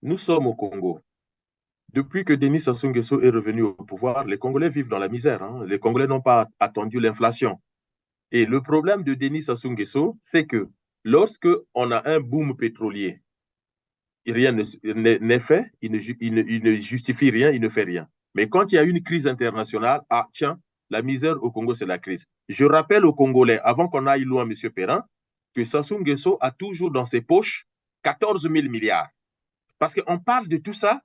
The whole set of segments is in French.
Nous sommes au Congo. Depuis que Denis Sassou Nguesso est revenu au pouvoir, les Congolais vivent dans la misère, hein. Les Congolais n'ont pas attendu l'inflation. Et le problème de Denis Sassou Nguesso, c'est que lorsque on a un boom pétrolier, rien n'est fait, il ne justifie rien, il ne fait rien. Mais quand il y a une crise internationale, ah tiens, la misère au Congo, c'est la crise. Je rappelle aux Congolais, avant qu'on aille loin, M. Perrin, que Sassou Nguesso a toujours dans ses poches 14 000 milliards. Parce qu'on parle de tout ça,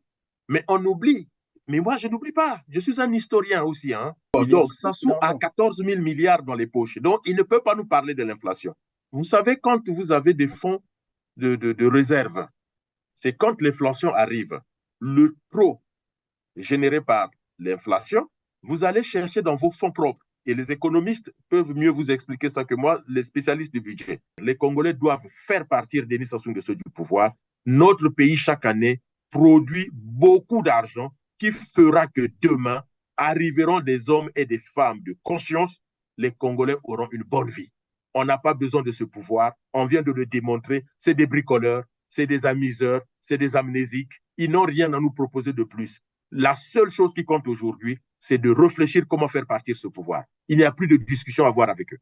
mais on oublie. Mais moi, je n'oublie pas. Je suis un historien aussi, hein. Oh, Et bien donc, sûr, Sassou a évidemment. 14 000 milliards dans les poches. Donc, il ne peut pas nous parler de l'inflation. Vous savez, quand vous avez des fonds de réserve, c'est quand l'inflation arrive, le trop généré par l'inflation, vous allez chercher dans vos fonds propres. Et les économistes peuvent mieux vous expliquer ça que moi, les spécialistes du budget. Les Congolais doivent faire partir Denis Sassou Nguesso du pouvoir. Notre pays, chaque année, produit beaucoup d'argent qui fera que demain arriveront des hommes et des femmes de conscience. Les Congolais auront une bonne vie. On n'a pas besoin de ce pouvoir. On vient de le démontrer. C'est des bricoleurs, c'est des amuseurs, c'est des amnésiques. Ils n'ont rien à nous proposer de plus. La seule chose qui compte aujourd'hui, c'est de réfléchir comment faire partir ce pouvoir. Il n'y a plus de discussion à avoir avec eux.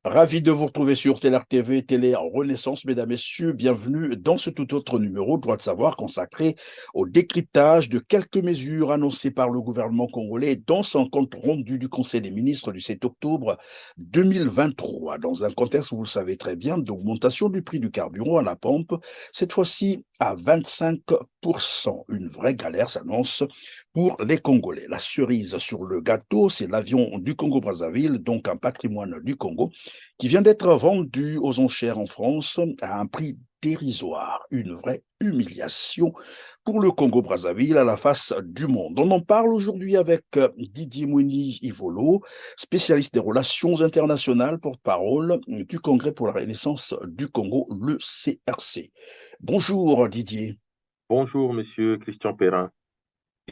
Ravi de vous retrouver sur TLR TV, Télé en Renaissance, mesdames, messieurs. Bienvenue dans ce tout autre numéro, droit de savoir, consacré au décryptage de quelques mesures annoncées par le gouvernement congolais dans son compte rendu du Conseil des ministres du 7 octobre 2023. Dans un contexte, vous le savez très bien, d'augmentation du prix du carburant à la pompe, cette fois-ci à 25%. Une vraie galère s'annonce pour les Congolais. La cerise sur le gâteau, c'est l'avion du Congo-Brazzaville, donc un patrimoine du Congo qui vient d'être vendu aux enchères en France à un prix dérisoire. Une vraie humiliation pour le Congo-Brazzaville à la face du monde. On en parle aujourd'hui avec Didier Mouni-Ivolo, spécialiste des relations internationales, porte-parole du Congrès pour la Renaissance du Congo, le CRC. Bonjour Didier. Bonjour, monsieur Christian Perrin,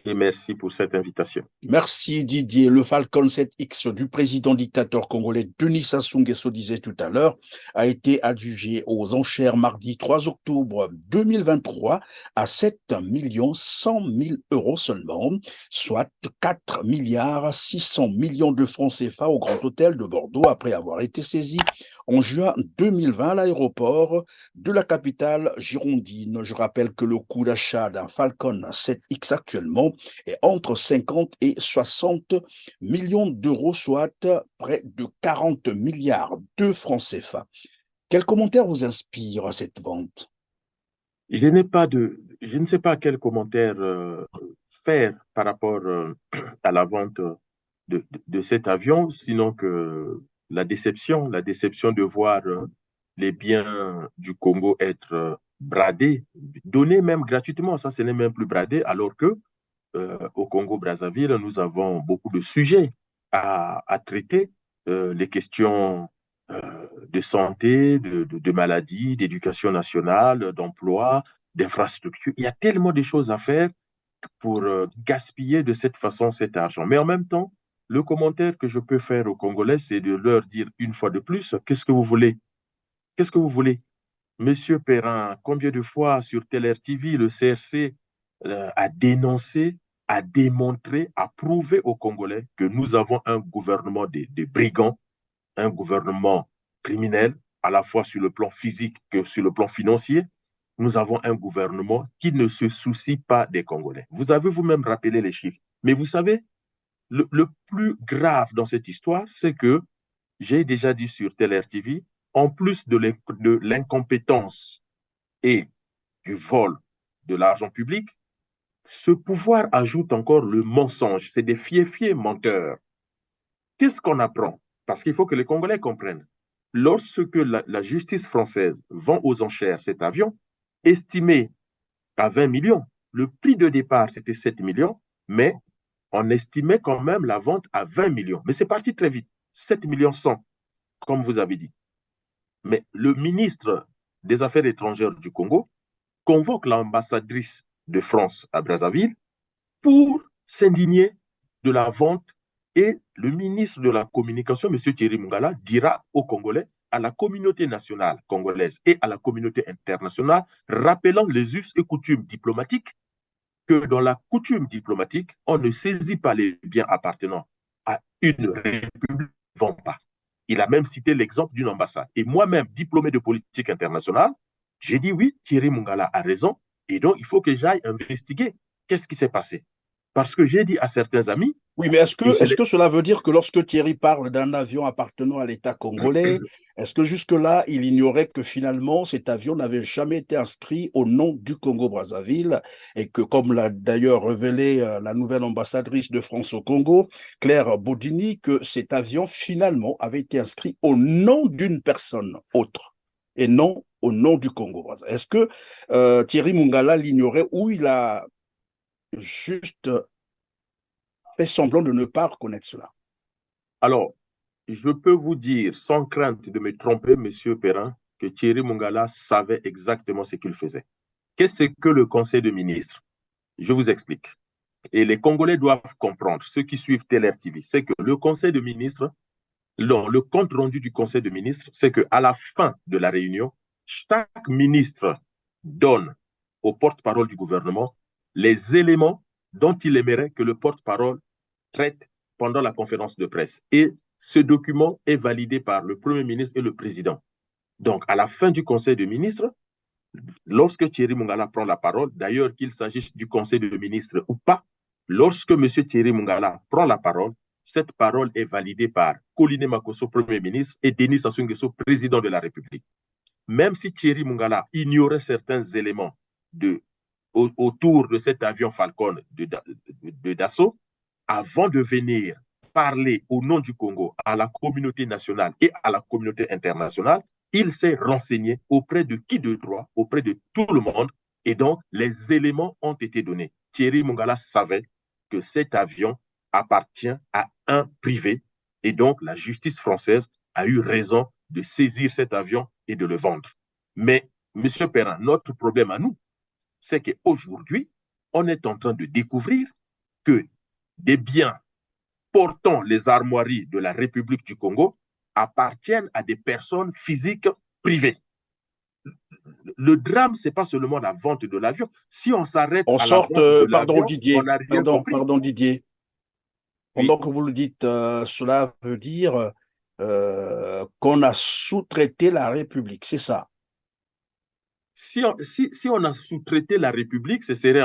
et merci pour cette invitation. Merci Didier. Le Falcon 7X du président dictateur congolais Denis Sassou Nguesso disait tout à l'heure a été adjugé aux enchères mardi 3 octobre 2023 à 7 100 000 € seulement, soit 4 milliards 600 millions de francs CFA au Grand Hôtel de Bordeaux après avoir été saisi en juin 2020 à l'aéroport de la capitale girondine. Je rappelle que le coût d'achat d'un Falcon 7X actuellement est entre 50 et 60 millions d'euros, soit près de 40 milliards de francs CFA. Quel commentaire vous inspire cette vente? Je ne sais pas quel commentaire faire par rapport à la vente de cet avion, sinon que la déception de voir les biens du Congo être bradés, donnés même gratuitement, ça ce n'est même plus bradé, alors que au Congo-Brazzaville, nous avons beaucoup de sujets à traiter, les questions de santé, de maladies, d'éducation nationale, d'emploi, d'infrastructure. Il y a tellement de choses à faire pour gaspiller de cette façon cet argent. Mais en même temps, le commentaire que je peux faire aux Congolais, c'est de leur dire une fois de plus, qu'est-ce que vous voulez? Qu'est-ce que vous voulez? Monsieur Perrin, combien de fois sur TLR TV, le CRC a dénoncé, a démontré, a prouvé aux Congolais que nous avons un gouvernement de brigands, un gouvernement criminel, à la fois sur le plan physique que sur le plan financier. Nous avons un gouvernement qui ne se soucie pas des Congolais. Vous avez vous-même rappelé les chiffres. Mais vous savez, le plus grave dans cette histoire, c'est que j'ai déjà dit sur TLR TV, en plus de l'incompétence et du vol de l'argent public, ce pouvoir ajoute encore le mensonge. C'est des fiefs menteurs. Qu'est-ce qu'on apprend? Parce qu'il faut que les Congolais comprennent. Lorsque la justice française vend aux enchères cet avion, estimé à 20 millions, le prix de départ, c'était 7 millions, mais on estimait quand même la vente à 20 millions. Mais c'est parti très vite. 7 millions 100, comme vous avez dit. Mais le ministre des Affaires étrangères du Congo convoque l'ambassadrice de France à Brazzaville pour s'indigner de la vente et le ministre de la Communication, M. Thierry Mungala, dira aux Congolais, à la communauté nationale congolaise et à la communauté internationale, rappelant les us et coutumes diplomatiques, que dans la coutume diplomatique, on ne saisit pas les biens appartenant à une république, ne vend pas. Il a même cité l'exemple d'une ambassade. Et moi-même, diplômé de politique internationale, j'ai dit oui, Thierry Mungala a raison, et donc il faut que j'aille investiguer qu'est-ce qui s'est passé. Parce que j'ai dit à certains amis, Oui, mais et je est-ce que cela veut dire que lorsque Thierry parle d'un avion appartenant à l'État congolais, est-ce que jusque-là, il ignorait que finalement, cet avion n'avait jamais été inscrit au nom du Congo-Brazzaville et que, comme l'a d'ailleurs révélé la nouvelle ambassadrice de France au Congo, Claire Baudini, que cet avion finalement avait été inscrit au nom d'une personne autre et non au nom du Congo-Brazzaville? Est-ce que Thierry Mungala l'ignorait ou il a juste fait semblant de ne pas reconnaître cela? Alors, je peux vous dire, sans crainte de me tromper, Monsieur Perrin, que Thierry Mungala savait exactement ce qu'il faisait. Qu'est-ce que le Conseil de ministres? Je vous explique. Et les Congolais doivent comprendre, ceux qui suivent TLR TV, c'est que le Conseil de ministres, non, le compte rendu du Conseil de ministres, c'est qu'à la fin de la réunion, chaque ministre donne au porte-parole du gouvernement les éléments dont il aimerait que le porte-parole traite pendant la conférence de presse. Et ce document est validé par le Premier ministre et le Président. Donc, à la fin du Conseil de ministres, lorsque Thierry Mungala prend la parole, d'ailleurs qu'il s'agisse du Conseil de ministres ou pas, lorsque M. Thierry Mungala prend la parole, cette parole est validée par Koliné Makosso, Premier ministre, et Denis Sassou Nguesso, Président de la République. Même si Thierry Mungala ignorait certains éléments autour de cet avion Falcon de Dassault, avant de venir parler au nom du Congo à la communauté nationale et à la communauté internationale, il s'est renseigné auprès de qui de droit, auprès de tout le monde, et donc les éléments ont été donnés. Thierry Mungala savait que cet avion appartient à un privé, et donc la justice française a eu raison de saisir cet avion et de le vendre. Mais, M. Perrin, notre problème à nous, c'est qu'aujourd'hui, on est en train de découvrir que des biens portant les armoiries de la République du Congo appartiennent à des personnes physiques privées. Le drame, ce n'est pas seulement la vente de l'avion. Si on s'arrête En à la sorte, vente de pardon l'avion, on Didier, n'a rien compris. pardon Didier, pendant Oui. que vous le dites, cela veut dire qu'on a sous-traité la République, c'est ça? Si on a sous-traité la République, ce serait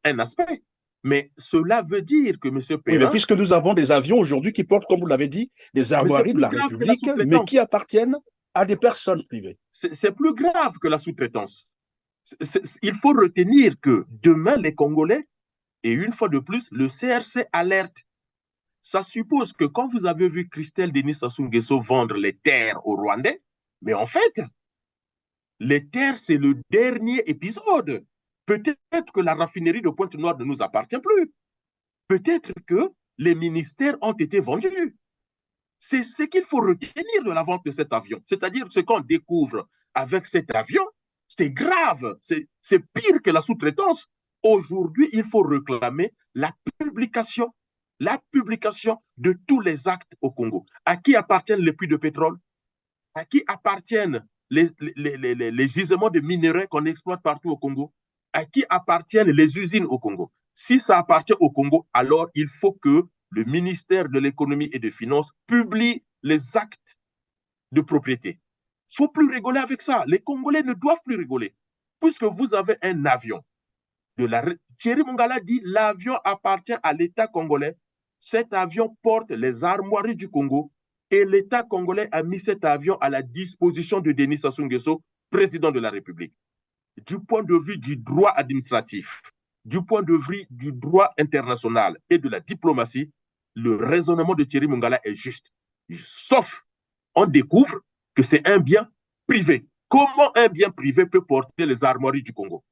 un aspect. Mais cela veut dire que M. Oui, mais Perrin, puisque nous avons des avions aujourd'hui qui portent, comme vous l'avez dit, des mais c'est armoiries de plus la grave que la République, mais qui sous-traitance. appartiennent à des personnes privées. C'est plus grave que la sous-traitance. Il faut retenir que demain, les Congolais, et une fois de plus, le CRC alerte. Ça suppose que quand vous avez vu Christelle Denis Sassou Nguesso vendre les terres aux Rwandais, mais en fait, les terres, c'est le dernier épisode. Peut-être que la raffinerie de Pointe-Noire ne nous appartient plus. Peut-être que les ministères ont été vendus. C'est ce qu'il faut retenir de la vente de cet avion. C'est-à-dire ce qu'on découvre avec cet avion, c'est grave, c'est pire que la sous-traitance. Aujourd'hui, il faut réclamer la publication de tous les actes au Congo. À qui appartiennent les puits de pétrole? À qui appartiennent les gisements de minerais qu'on exploite partout au Congo? À qui appartiennent les usines au Congo? Si ça appartient au Congo, alors il faut que le ministère de l'économie et des finances publie les actes de propriété. Il ne faut plus rigoler avec ça. Les Congolais ne doivent plus rigoler. Puisque vous avez un avion Thierry Mungala dit l'avion appartient à l'État congolais. Cet avion porte les armoiries du Congo et l'État congolais a mis cet avion à la disposition de Denis Sassou Nguesso, président de la République. Du point de vue du droit administratif, du point de vue du droit international et de la diplomatie, le raisonnement de Thierry Mungala est juste. Sauf, on découvre que c'est un bien privé. Comment un bien privé peut porter les armoiries du Congo?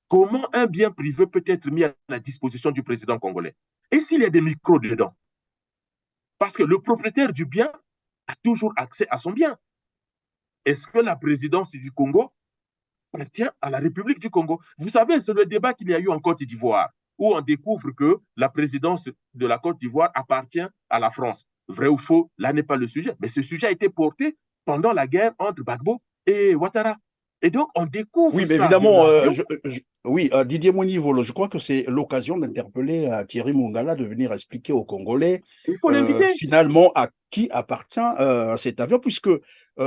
Comment un bien privé peut être mis à la disposition du président congolais? Et s'il y a des micros dedans? Parce que le propriétaire du bien a toujours accès à son bien. Est-ce que la présidence du Congo appartient à la République du Congo. Vous savez, c'est le débat qu'il y a eu en Côte d'Ivoire, où on découvre que la présidence de la Côte d'Ivoire appartient à la France. Vrai ou faux, là n'est pas le sujet. Mais ce sujet a été porté pendant la guerre entre Gbagbo et Ouattara. Et donc, on découvre Oui, mais ça de évidemment, l'avion. oui, Didier Monivolo, je crois que c'est l'occasion d'interpeller Thierry Mongala de venir expliquer aux Congolais Il faut l'inviter. finalement à qui appartient cet avion, puisque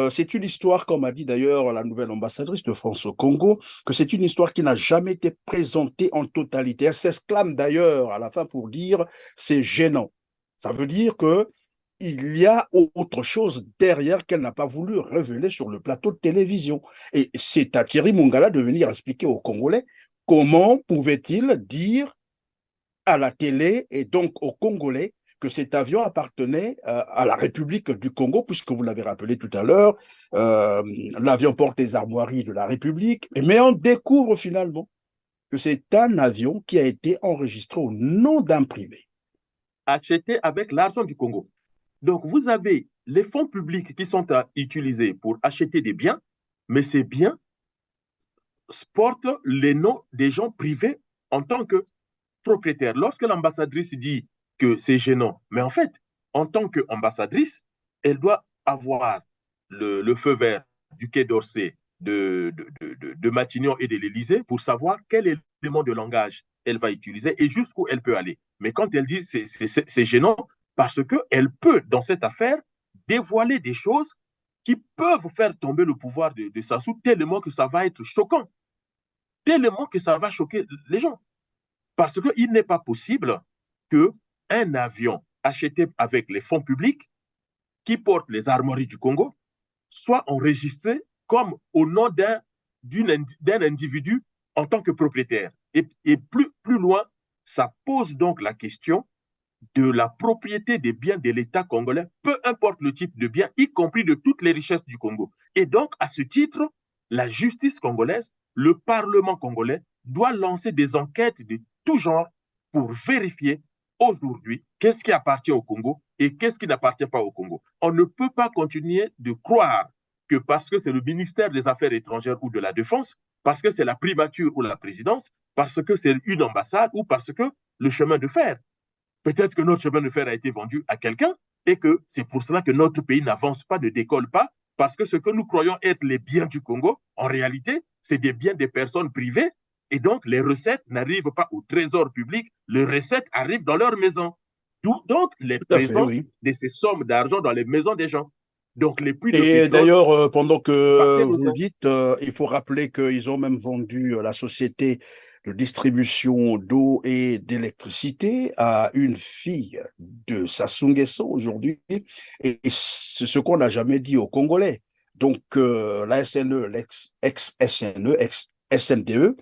c'est une histoire, comme a dit d'ailleurs la nouvelle ambassadrice de France au Congo, que c'est une histoire qui n'a jamais été présentée en totalité. Elle s'exclame d'ailleurs à la fin pour dire c'est gênant. Ça veut dire que il y a autre chose derrière qu'elle n'a pas voulu révéler sur le plateau de télévision. Et c'est à Thierry Mongala de venir expliquer aux Congolais comment pouvait-il dire à la télé et donc aux Congolais que cet avion appartenait à la République du Congo, puisque vous l'avez rappelé tout à l'heure, l'avion porte les armoiries de la République, mais on découvre finalement que c'est un avion qui a été enregistré au nom d'un privé. Acheté avec l'argent du Congo. Donc, vous avez les fonds publics qui sont utilisés pour acheter des biens, mais ces biens portent les noms des gens privés en tant que propriétaires. Lorsque l'ambassadrice dit que c'est gênant, mais en fait, en tant qu'ambassadrice, elle doit avoir le feu vert du Quai d'Orsay, de Matignon et de l'Élysée pour savoir quel élément de langage elle va utiliser et jusqu'où elle peut aller. Mais quand elle dit c'est gênant, parce qu'elle peut, dans cette affaire, dévoiler des choses qui peuvent faire tomber le pouvoir de Sassou tellement que ça va être choquant, tellement que ça va choquer les gens. Parce qu'il n'est pas possible qu'un avion acheté avec les fonds publics qui porte les armoiries du Congo soit enregistré comme au nom d'un individu en tant que propriétaire. Et plus loin, ça pose donc la question de la propriété des biens de l'État congolais, peu importe le type de bien, y compris de toutes les richesses du Congo. Et donc, à ce titre, la justice congolaise, le Parlement congolais doit lancer des enquêtes de tout genre pour vérifier aujourd'hui qu'est-ce qui appartient au Congo et qu'est-ce qui n'appartient pas au Congo. On ne peut pas continuer de croire que parce que c'est le ministère des Affaires étrangères ou de la Défense, parce que c'est la primature ou la présidence, parce que c'est une ambassade ou parce que le chemin de fer. Peut-être que notre chemin de fer a été vendu à quelqu'un et que c'est pour cela que notre pays n'avance pas, ne décolle pas, parce que ce que nous croyons être les biens du Congo, en réalité, c'est des biens des personnes privées et donc les recettes n'arrivent pas au trésor public, les recettes arrivent dans leur maison. D'où donc les Tout à fait, présences oui. de ces sommes d'argent dans les maisons des gens. Donc les puits de Et pétrole d'ailleurs, pendant que appartiennent aux vous le gens. dites, il faut rappeler qu'ils ont même vendu la société de distribution d'eau et d'électricité à une fille de Sassou Nguesso aujourd'hui. Et c'est ce qu'on n'a jamais dit aux Congolais. Donc, la SNE, l'ex-SNE, ex-SNDE,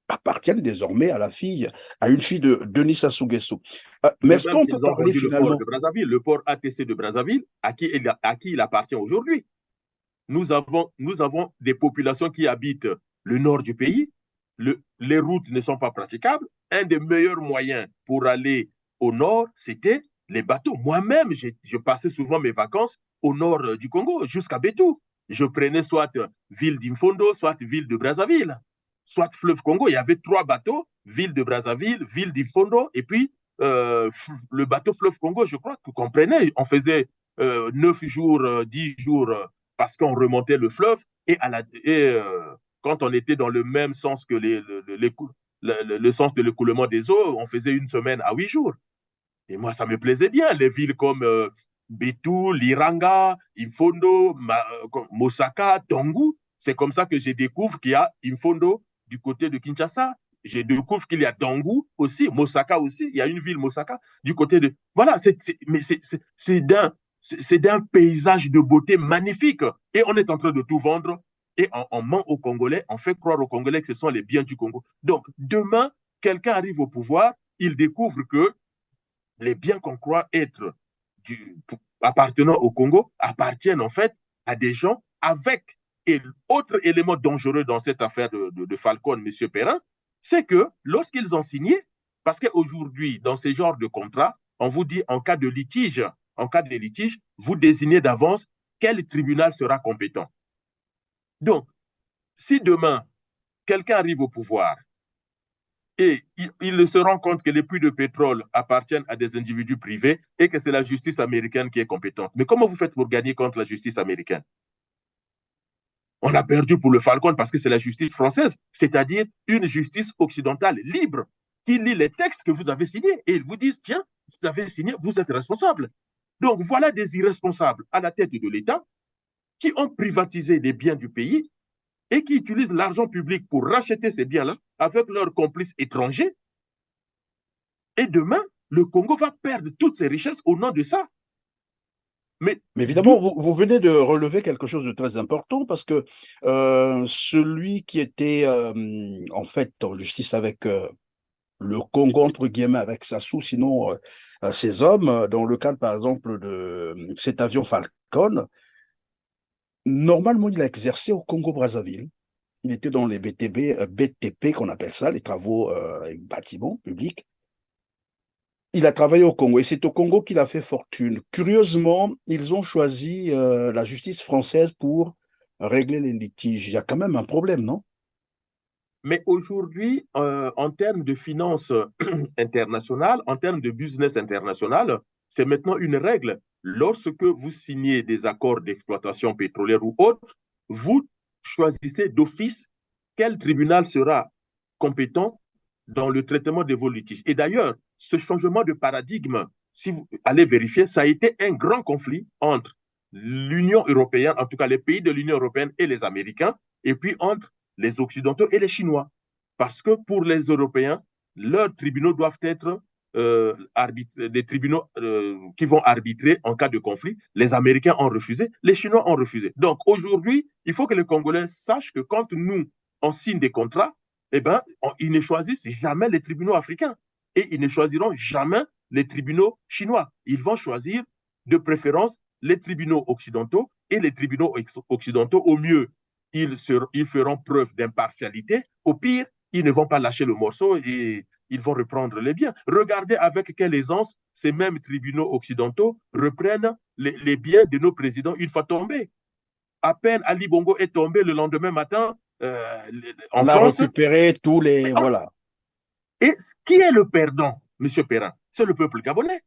appartiennent désormais à à une fille de Denis Sassou Nguesso. Mais De est-ce même qu'on peut qu'ils ont parler vendu le port finalement? de Brazzaville, le port ATC de Brazzaville, à qui il appartient aujourd'hui. Nous avons des populations qui habitent le nord du pays. Les routes ne sont pas praticables. Un des meilleurs moyens pour aller au nord, c'était les bateaux. Moi-même, je passais souvent mes vacances au nord du Congo, jusqu'à Bétou. Je prenais soit ville d'Imfondo, soit ville de Brazzaville, soit fleuve Congo. Il y avait trois bateaux, ville de Brazzaville, ville d'Imfondo, et puis le bateau fleuve Congo, je crois qu'on prenait. On faisait 9 jours, 10 jours parce qu'on remontait le fleuve quand on était dans le même sens que le sens de l'écoulement des eaux, on faisait une semaine à 8 jours. Et moi, ça me plaisait bien. Les villes comme Betou, Liranga, Imfondo, Mosaka, Tongu, c'est comme ça que je découvre qu'il y a Imfondo du côté de Kinshasa. Je découvre qu'il y a Tongu aussi, Mosaka aussi. Il y a une ville Mosaka du côté de. Voilà, mais c'est d'un paysage de beauté magnifique. Et on est en train de tout vendre et on ment aux Congolais, on fait croire aux Congolais que ce sont les biens du Congo. Donc, demain, quelqu'un arrive au pouvoir, il découvre que les biens qu'on croit être appartenant au Congo appartiennent en fait à des gens avec. Et l'autre élément dangereux dans cette affaire de Falcon, M. Perrin, c'est que lorsqu'ils ont signé, parce qu'aujourd'hui, dans ce genre de contrat, on vous dit en cas de litige, vous désignez d'avance quel tribunal sera compétent. Donc, si demain, quelqu'un arrive au pouvoir et il se rend compte que les puits de pétrole appartiennent à des individus privés et que c'est la justice américaine qui est compétente. Mais comment vous faites pour gagner contre la justice américaine? On a perdu pour le Falcon parce que c'est la justice française, c'est-à-dire une justice occidentale libre qui lit les textes que vous avez signés et ils vous disent, tiens, vous avez signé, vous êtes responsable. Donc voilà des irresponsables à la tête de l'État qui ont privatisé les biens du pays et qui utilisent l'argent public pour racheter ces biens-là avec leurs complices étrangers. Et demain, le Congo va perdre toutes ses richesses au nom de ça. Mais évidemment, vous venez de relever quelque chose de très important parce que celui qui était en fait en justice avec le Congo, entre guillemets, avec Sassou, sinon ces hommes, dans le cadre, par exemple, de cet avion Falcon, normalement, il a exercé au Congo-Brazzaville. Il était dans les BTP, qu'on appelle ça, les travaux et bâtiments publics. Il a travaillé au Congo et c'est au Congo qu'il a fait fortune. Curieusement, ils ont choisi la justice française pour régler les litiges. Il y a quand même un problème, non? Mais aujourd'hui, en termes de finances internationales, en termes de business international, c'est maintenant une règle. Lorsque vous signez des accords d'exploitation pétrolière ou autre, vous choisissez d'office quel tribunal sera compétent dans le traitement de vos litiges. Et d'ailleurs, ce changement de paradigme, si vous allez vérifier, ça a été un grand conflit entre l'Union européenne, en tout cas les pays de l'Union européenne et les Américains, et puis entre les Occidentaux et les Chinois. Parce que pour les Européens, leurs tribunaux doivent être des tribunaux qui vont arbitrer en cas de conflit. Les Américains ont refusé, les Chinois ont refusé. Donc aujourd'hui, il faut que les Congolais sachent que quand nous, on signe des contrats, eh ben, ils ne choisissent jamais les tribunaux africains et ils ne choisiront jamais les tribunaux chinois. Ils vont choisir de préférence les tribunaux occidentaux et les tribunaux occidentaux, au mieux, ils feront preuve d'impartialité. Au pire, ils ne vont pas lâcher le morceau et ils vont reprendre les biens. Regardez avec quelle aisance ces mêmes tribunaux occidentaux reprennent les biens de nos présidents une fois tombés. À peine Ali Bongo est tombé le lendemain matin en On a France. récupéré tous les... Voilà. Et qui est le perdant, M. Perrin? C'est le peuple gabonais.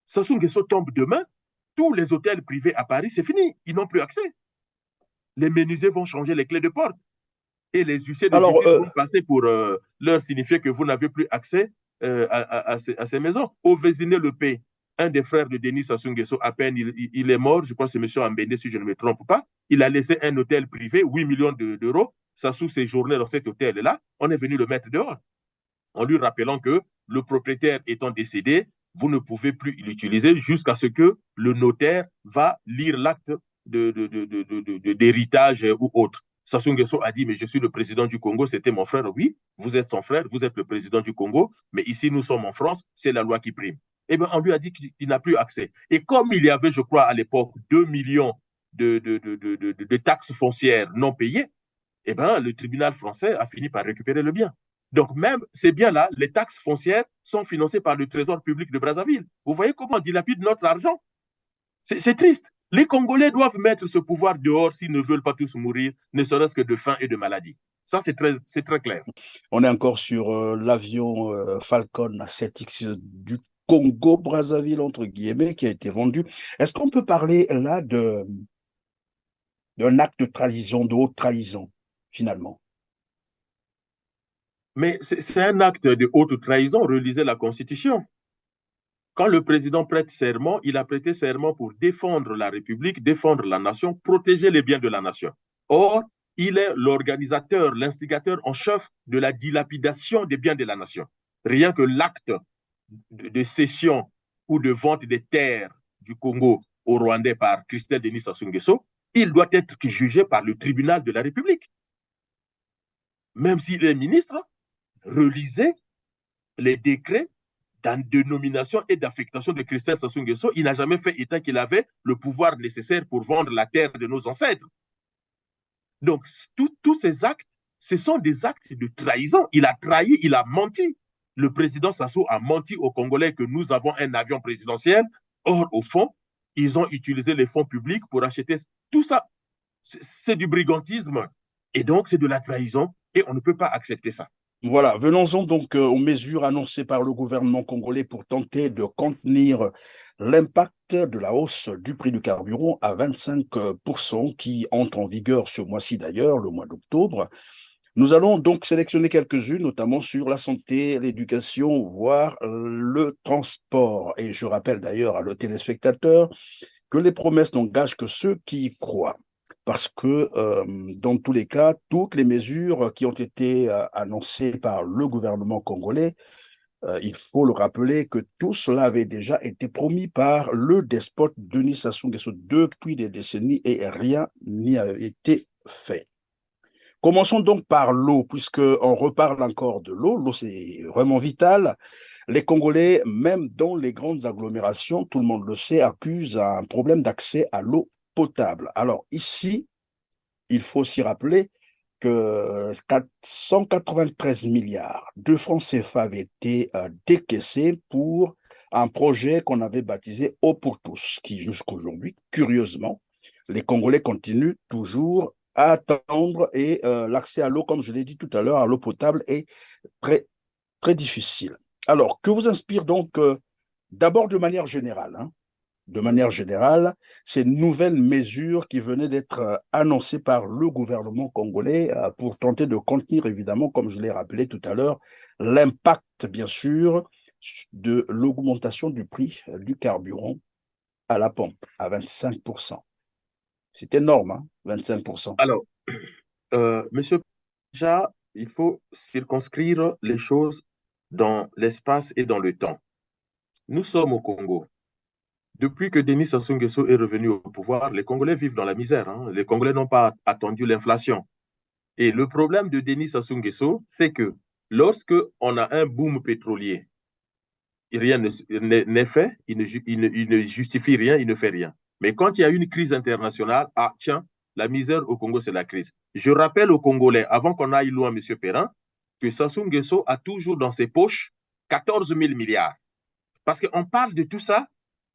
Sassou Nguesso tombe demain, tous les hôtels privés à Paris, c'est fini. Ils n'ont plus accès. Les menuisiers vont changer les clés de porte. Et les huissiers de Alors, justice vont passer pour leur signifier que vous n'avez plus accès à ces maisons. Au Vésiné Le P, un des frères de Denis Sassou Nguesso, à peine il est mort, je crois que c'est M. Ambende, si je ne me trompe pas, il a laissé un hôtel privé, 8 millions d'euros. Sassou séjournait dans cet hôtel-là. On est venu le mettre dehors, en lui rappelant que le propriétaire étant décédé, vous ne pouvez plus l'utiliser jusqu'à ce que le notaire va lire l'acte d'héritage ou autre. Sassou Nguesso a dit, mais je suis le président du Congo, c'était mon frère. Oui, vous êtes son frère, vous êtes le président du Congo, mais ici, nous sommes en France, c'est la loi qui prime. Eh bien, on lui a dit qu'il n'a plus accès. Et comme il y avait, je crois, à l'époque, 2 millions de taxes foncières non payées, eh bien, le tribunal français a fini par récupérer le bien. Donc, même ces biens-là, les taxes foncières sont financées par le Trésor public de Brazzaville. Vous voyez comment on dilapide notre argent? C'est triste. Les Congolais doivent mettre ce pouvoir dehors s'ils ne veulent pas tous mourir, ne serait-ce que de faim et de maladie. Ça, c'est très clair. on est encore sur l'avion Falcon 7X du Congo-Brazzaville, entre guillemets, qui a été vendu. Est-ce qu'on peut parler là d'un acte de trahison, de haute trahison, finalement? Mais c'est un acte de haute trahison, relisez la Constitution. Quand le président prête serment, il a prêté serment pour défendre la République, défendre la nation, protéger les biens de la nation. Or, il est l'organisateur, l'instigateur en chef de la dilapidation des biens de la nation. Rien que l'acte de cession ou de vente des terres du Congo au Rwandais par Christelle Denis Sassou Nguesso, il doit être jugé par le tribunal de la République. Même s'il est ministre, relisez les décrets de nomination et d'affectation de Christelle Sassou Nguesso. Il n'a jamais fait état qu'il avait le pouvoir nécessaire pour vendre la terre de nos ancêtres. Donc, tous ces actes, ce sont des actes de trahison. Il a trahi, il a menti. Le président Sassou a menti aux Congolais que nous avons un avion présidentiel. Or, au fond, ils ont utilisé les fonds publics pour acheter tout ça. C'est du brigantisme. Et donc, c'est de la trahison et on ne peut pas accepter ça. Voilà, venons-en donc aux mesures annoncées par le gouvernement congolais pour tenter de contenir l'impact de la hausse du prix du carburant à 25% qui entre en vigueur ce mois-ci d'ailleurs, le mois d'octobre. Nous allons donc sélectionner quelques-unes, notamment sur la santé, l'éducation, voire le transport. Et je rappelle d'ailleurs à nos téléspectateurs que les promesses n'engagent que ceux qui y croient. Parce que dans tous les cas, toutes les mesures qui ont été annoncées par le gouvernement congolais, il faut le rappeler que tout cela avait déjà été promis par le despote Denis Sassou Nguesso depuis des décennies et rien n'y a été fait. Commençons donc par l'eau, puisqu'on reparle encore de l'eau. L'eau, c'est vraiment vital. Les Congolais, même dans les grandes agglomérations, tout le monde le sait, accusent un problème d'accès à l'eau potable. Alors ici, il faut s'y rappeler que 193 milliards de francs CFA avaient été décaissés pour un projet qu'on avait baptisé Eau pour tous, qui jusqu'aujourd'hui, curieusement, les Congolais continuent toujours à attendre et l'accès à l'eau, comme je l'ai dit tout à l'heure, à l'eau potable est très, très difficile. Alors, que vous inspire donc d'abord de manière générale, ces nouvelles mesures qui venaient d'être annoncées par le gouvernement congolais pour tenter de contenir, évidemment, comme je l'ai rappelé tout à l'heure, l'impact, bien sûr, de l'augmentation du prix du carburant à la pompe à 25%. C'est énorme, hein, 25%. Alors, monsieur, déjà, il faut circonscrire les choses dans l'espace et dans le temps. Nous sommes au Congo. Depuis que Denis Sassou Nguesso est revenu au pouvoir, les Congolais vivent dans la misère, hein. Les Congolais n'ont pas attendu l'inflation. Et le problème de Denis Sassou Nguesso, c'est que lorsque on a un boom pétrolier, rien n'est fait, il ne justifie rien, il ne fait rien. Mais quand il y a une crise internationale, ah tiens, la misère au Congo, c'est la crise. Je rappelle aux Congolais, avant qu'on aille loin, M. Perrin, que Sassou Nguesso a toujours dans ses poches 14 000 milliards. Parce qu'on parle de tout ça,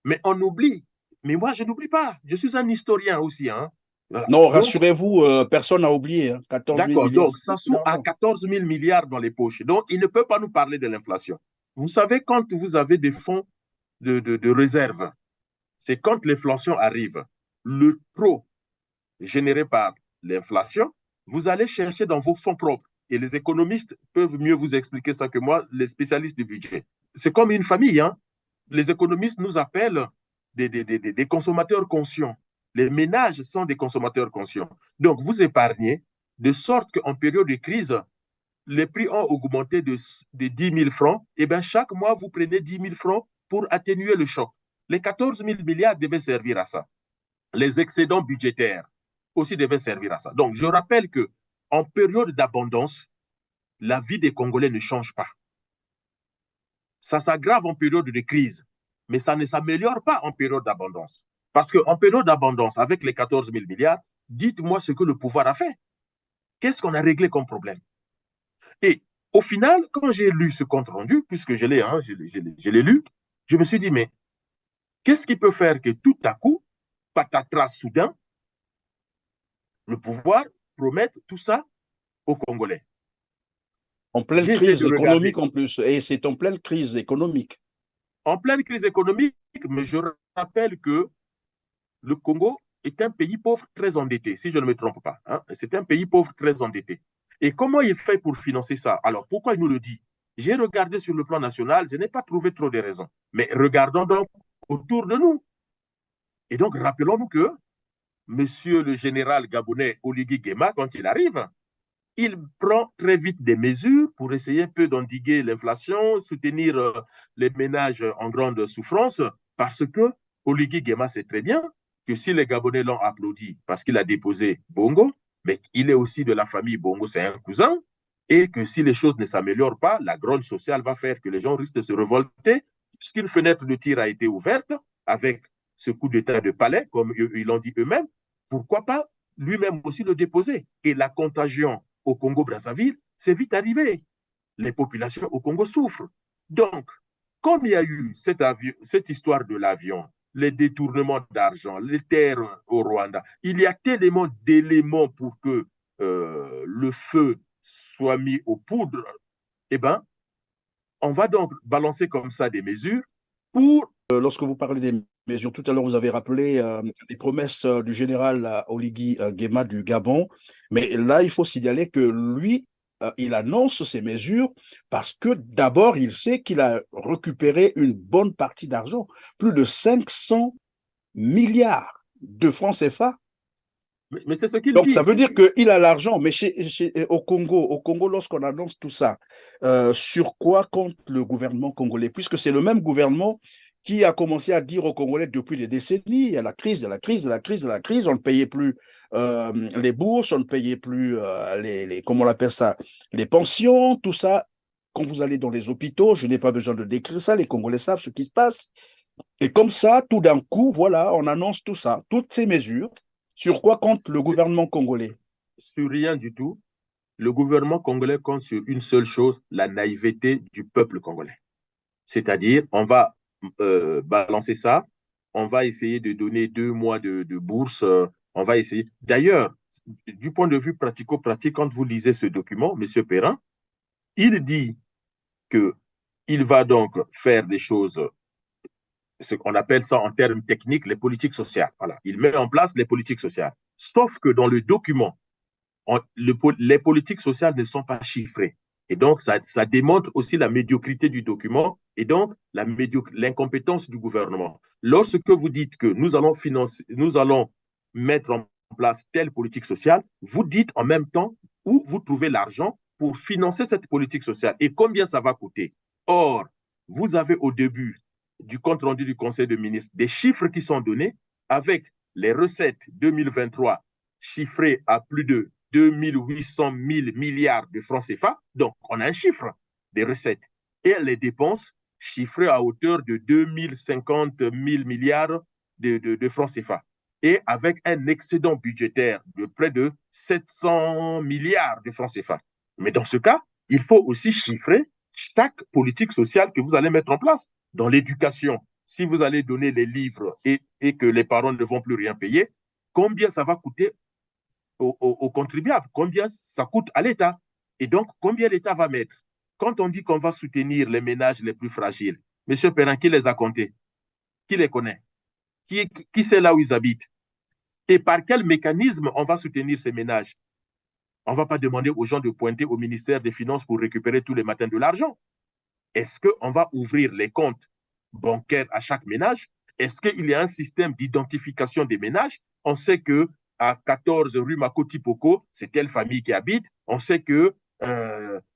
mais on oublie. Mais moi, je n'oublie pas. Je suis un historien aussi, hein. Voilà. Non, Donc, rassurez-vous, personne n'a oublié, hein, 14 000 d'accord. milliards, Donc, c'est beaucoup Sassou a d'argent. 14 000 milliards dans les poches. Donc, il ne peut pas nous parler de l'inflation. Vous savez, quand vous avez des fonds de réserve, c'est quand l'inflation arrive, le trop généré par l'inflation, vous allez chercher dans vos fonds propres. Et les économistes peuvent mieux vous expliquer ça que moi, les spécialistes du budget. C'est comme une famille, hein. Les économistes nous appellent des consommateurs conscients. Les ménages sont des consommateurs conscients. Donc, vous épargnez de sorte qu'en période de crise, les prix ont augmenté de 10 000 francs. Et bien, chaque mois, vous prenez 10 000 francs pour atténuer le choc. Les 14 000 milliards devaient servir à ça. Les excédents budgétaires aussi devaient servir à ça. Donc, je rappelle que en période d'abondance, la vie des Congolais ne change pas. Ça s'aggrave en période de crise, mais ça ne s'améliore pas en période d'abondance. Parce qu'en période d'abondance, avec les 14 000 milliards, dites-moi ce que le pouvoir a fait. Qu'est-ce qu'on a réglé comme problème? Et au final, quand j'ai lu ce compte-rendu, puisque je l'ai lu, je me suis dit, mais qu'est-ce qui peut faire que tout à coup, patatras soudain, le pouvoir promette tout ça aux Congolais? En pleine J'ai essayé de crise regarder. économique en plus, et c'est en pleine crise économique. En pleine crise économique, mais je rappelle que le Congo est un pays pauvre très endetté, si je ne me trompe pas, hein. C'est un pays pauvre très endetté. Et comment il fait pour financer ça? Alors, pourquoi il nous le dit? J'ai regardé sur le plan national, je n'ai pas trouvé trop de raisons. Mais regardons donc autour de nous. Et donc, rappelons-nous que Monsieur le général gabonais Oligui Nguema, quand il arrive, il prend très vite des mesures pour essayer un peu d'endiguer l'inflation, soutenir les ménages en grande souffrance, parce que Oligui Nguema sait très bien que si les Gabonais l'ont applaudi parce qu'il a déposé Bongo, mais il est aussi de la famille Bongo, c'est un cousin, et que si les choses ne s'améliorent pas, la grogne sociale va faire que les gens risquent de se révolter, puisqu'une fenêtre de tir a été ouverte avec ce coup d'état de palais, comme ils l'ont dit eux-mêmes, pourquoi pas lui-même aussi le déposer? Et la contagion au Congo-Brazzaville, c'est vite arrivé. Les populations au Congo souffrent. Donc, comme il y a eu cette histoire de l'avion, les détournements d'argent, les terres au Rwanda, il y a tellement d'éléments pour que le feu soit mis aux poudres, eh ben, on va donc balancer comme ça des mesures pour... Lorsque vous parlez des mesures, tout à l'heure, vous avez rappelé les promesses du général Oligui Nguema du Gabon. Mais là, il faut signaler que lui, il annonce ces mesures parce que d'abord, il sait qu'il a récupéré une bonne partie d'argent, plus de 500 milliards de francs CFA. Mais c'est ce qu'il Donc, ça dit. veut dire qu'il a l'argent, mais au Congo, lorsqu'on annonce tout ça, sur quoi compte le gouvernement congolais? Puisque c'est le même gouvernement qui a commencé à dire aux Congolais depuis des décennies, il y a la crise, il y a la crise, il y a la crise, il y a la crise, on ne payait plus les bourses, on ne payait plus comment on appelle ça, les pensions, tout ça. Quand vous allez dans les hôpitaux, je n'ai pas besoin de décrire ça, les Congolais savent ce qui se passe. Et comme ça, tout d'un coup, voilà, on annonce tout ça, toutes ces mesures. Sur quoi compte le gouvernement congolais? Sur rien du tout. Le gouvernement congolais compte sur une seule chose, la naïveté du peuple congolais. C'est-à-dire, on va balancer ça, on va essayer de donner 2 mois de bourse, on va essayer. D'ailleurs, du point de vue pratico-pratique, quand vous lisez ce document, M. Perrin, il dit qu'il va donc faire des choses, ce qu'on appelle ça en termes techniques, les politiques sociales. Voilà. Il met en place les politiques sociales. Sauf que dans le document, les politiques sociales ne sont pas chiffrées. Et donc, ça démontre aussi la médiocrité du document et donc l'incompétence du gouvernement. Lorsque vous dites que nous allons mettre en place telle politique sociale, vous dites en même temps où vous trouvez l'argent pour financer cette politique sociale et combien ça va coûter. Or, vous avez au début du compte rendu du Conseil des ministres des chiffres qui sont donnés avec les recettes 2023 chiffrées à plus de 2 800 000 milliards de francs CFA. Donc, on a un chiffre des recettes. Et les dépenses chiffrées à hauteur de 2 050 000 milliards de francs CFA. Et avec un excédent budgétaire de près de 700 milliards de francs CFA. Mais dans ce cas, il faut aussi chiffrer chaque politique sociale que vous allez mettre en place. Dans l'éducation, si vous allez donner les livres et que les parents ne vont plus rien payer, combien ça va coûter aux contribuables, combien ça coûte à l'État et donc combien l'État va mettre. Quand on dit qu'on va soutenir les ménages les plus fragiles, M. Perrin, qui les a comptés? Qui les connaît? Qui sait là où ils habitent? Et par quel mécanisme on va soutenir ces ménages? On ne va pas demander aux gens de pointer au ministère des Finances pour récupérer tous les matins de l'argent. Est-ce qu'on va ouvrir les comptes bancaires à chaque ménage? Est-ce qu'il y a un système d'identification des ménages? On sait que à 14 rue Makoti Poko, c'est telle famille qui habite. On sait que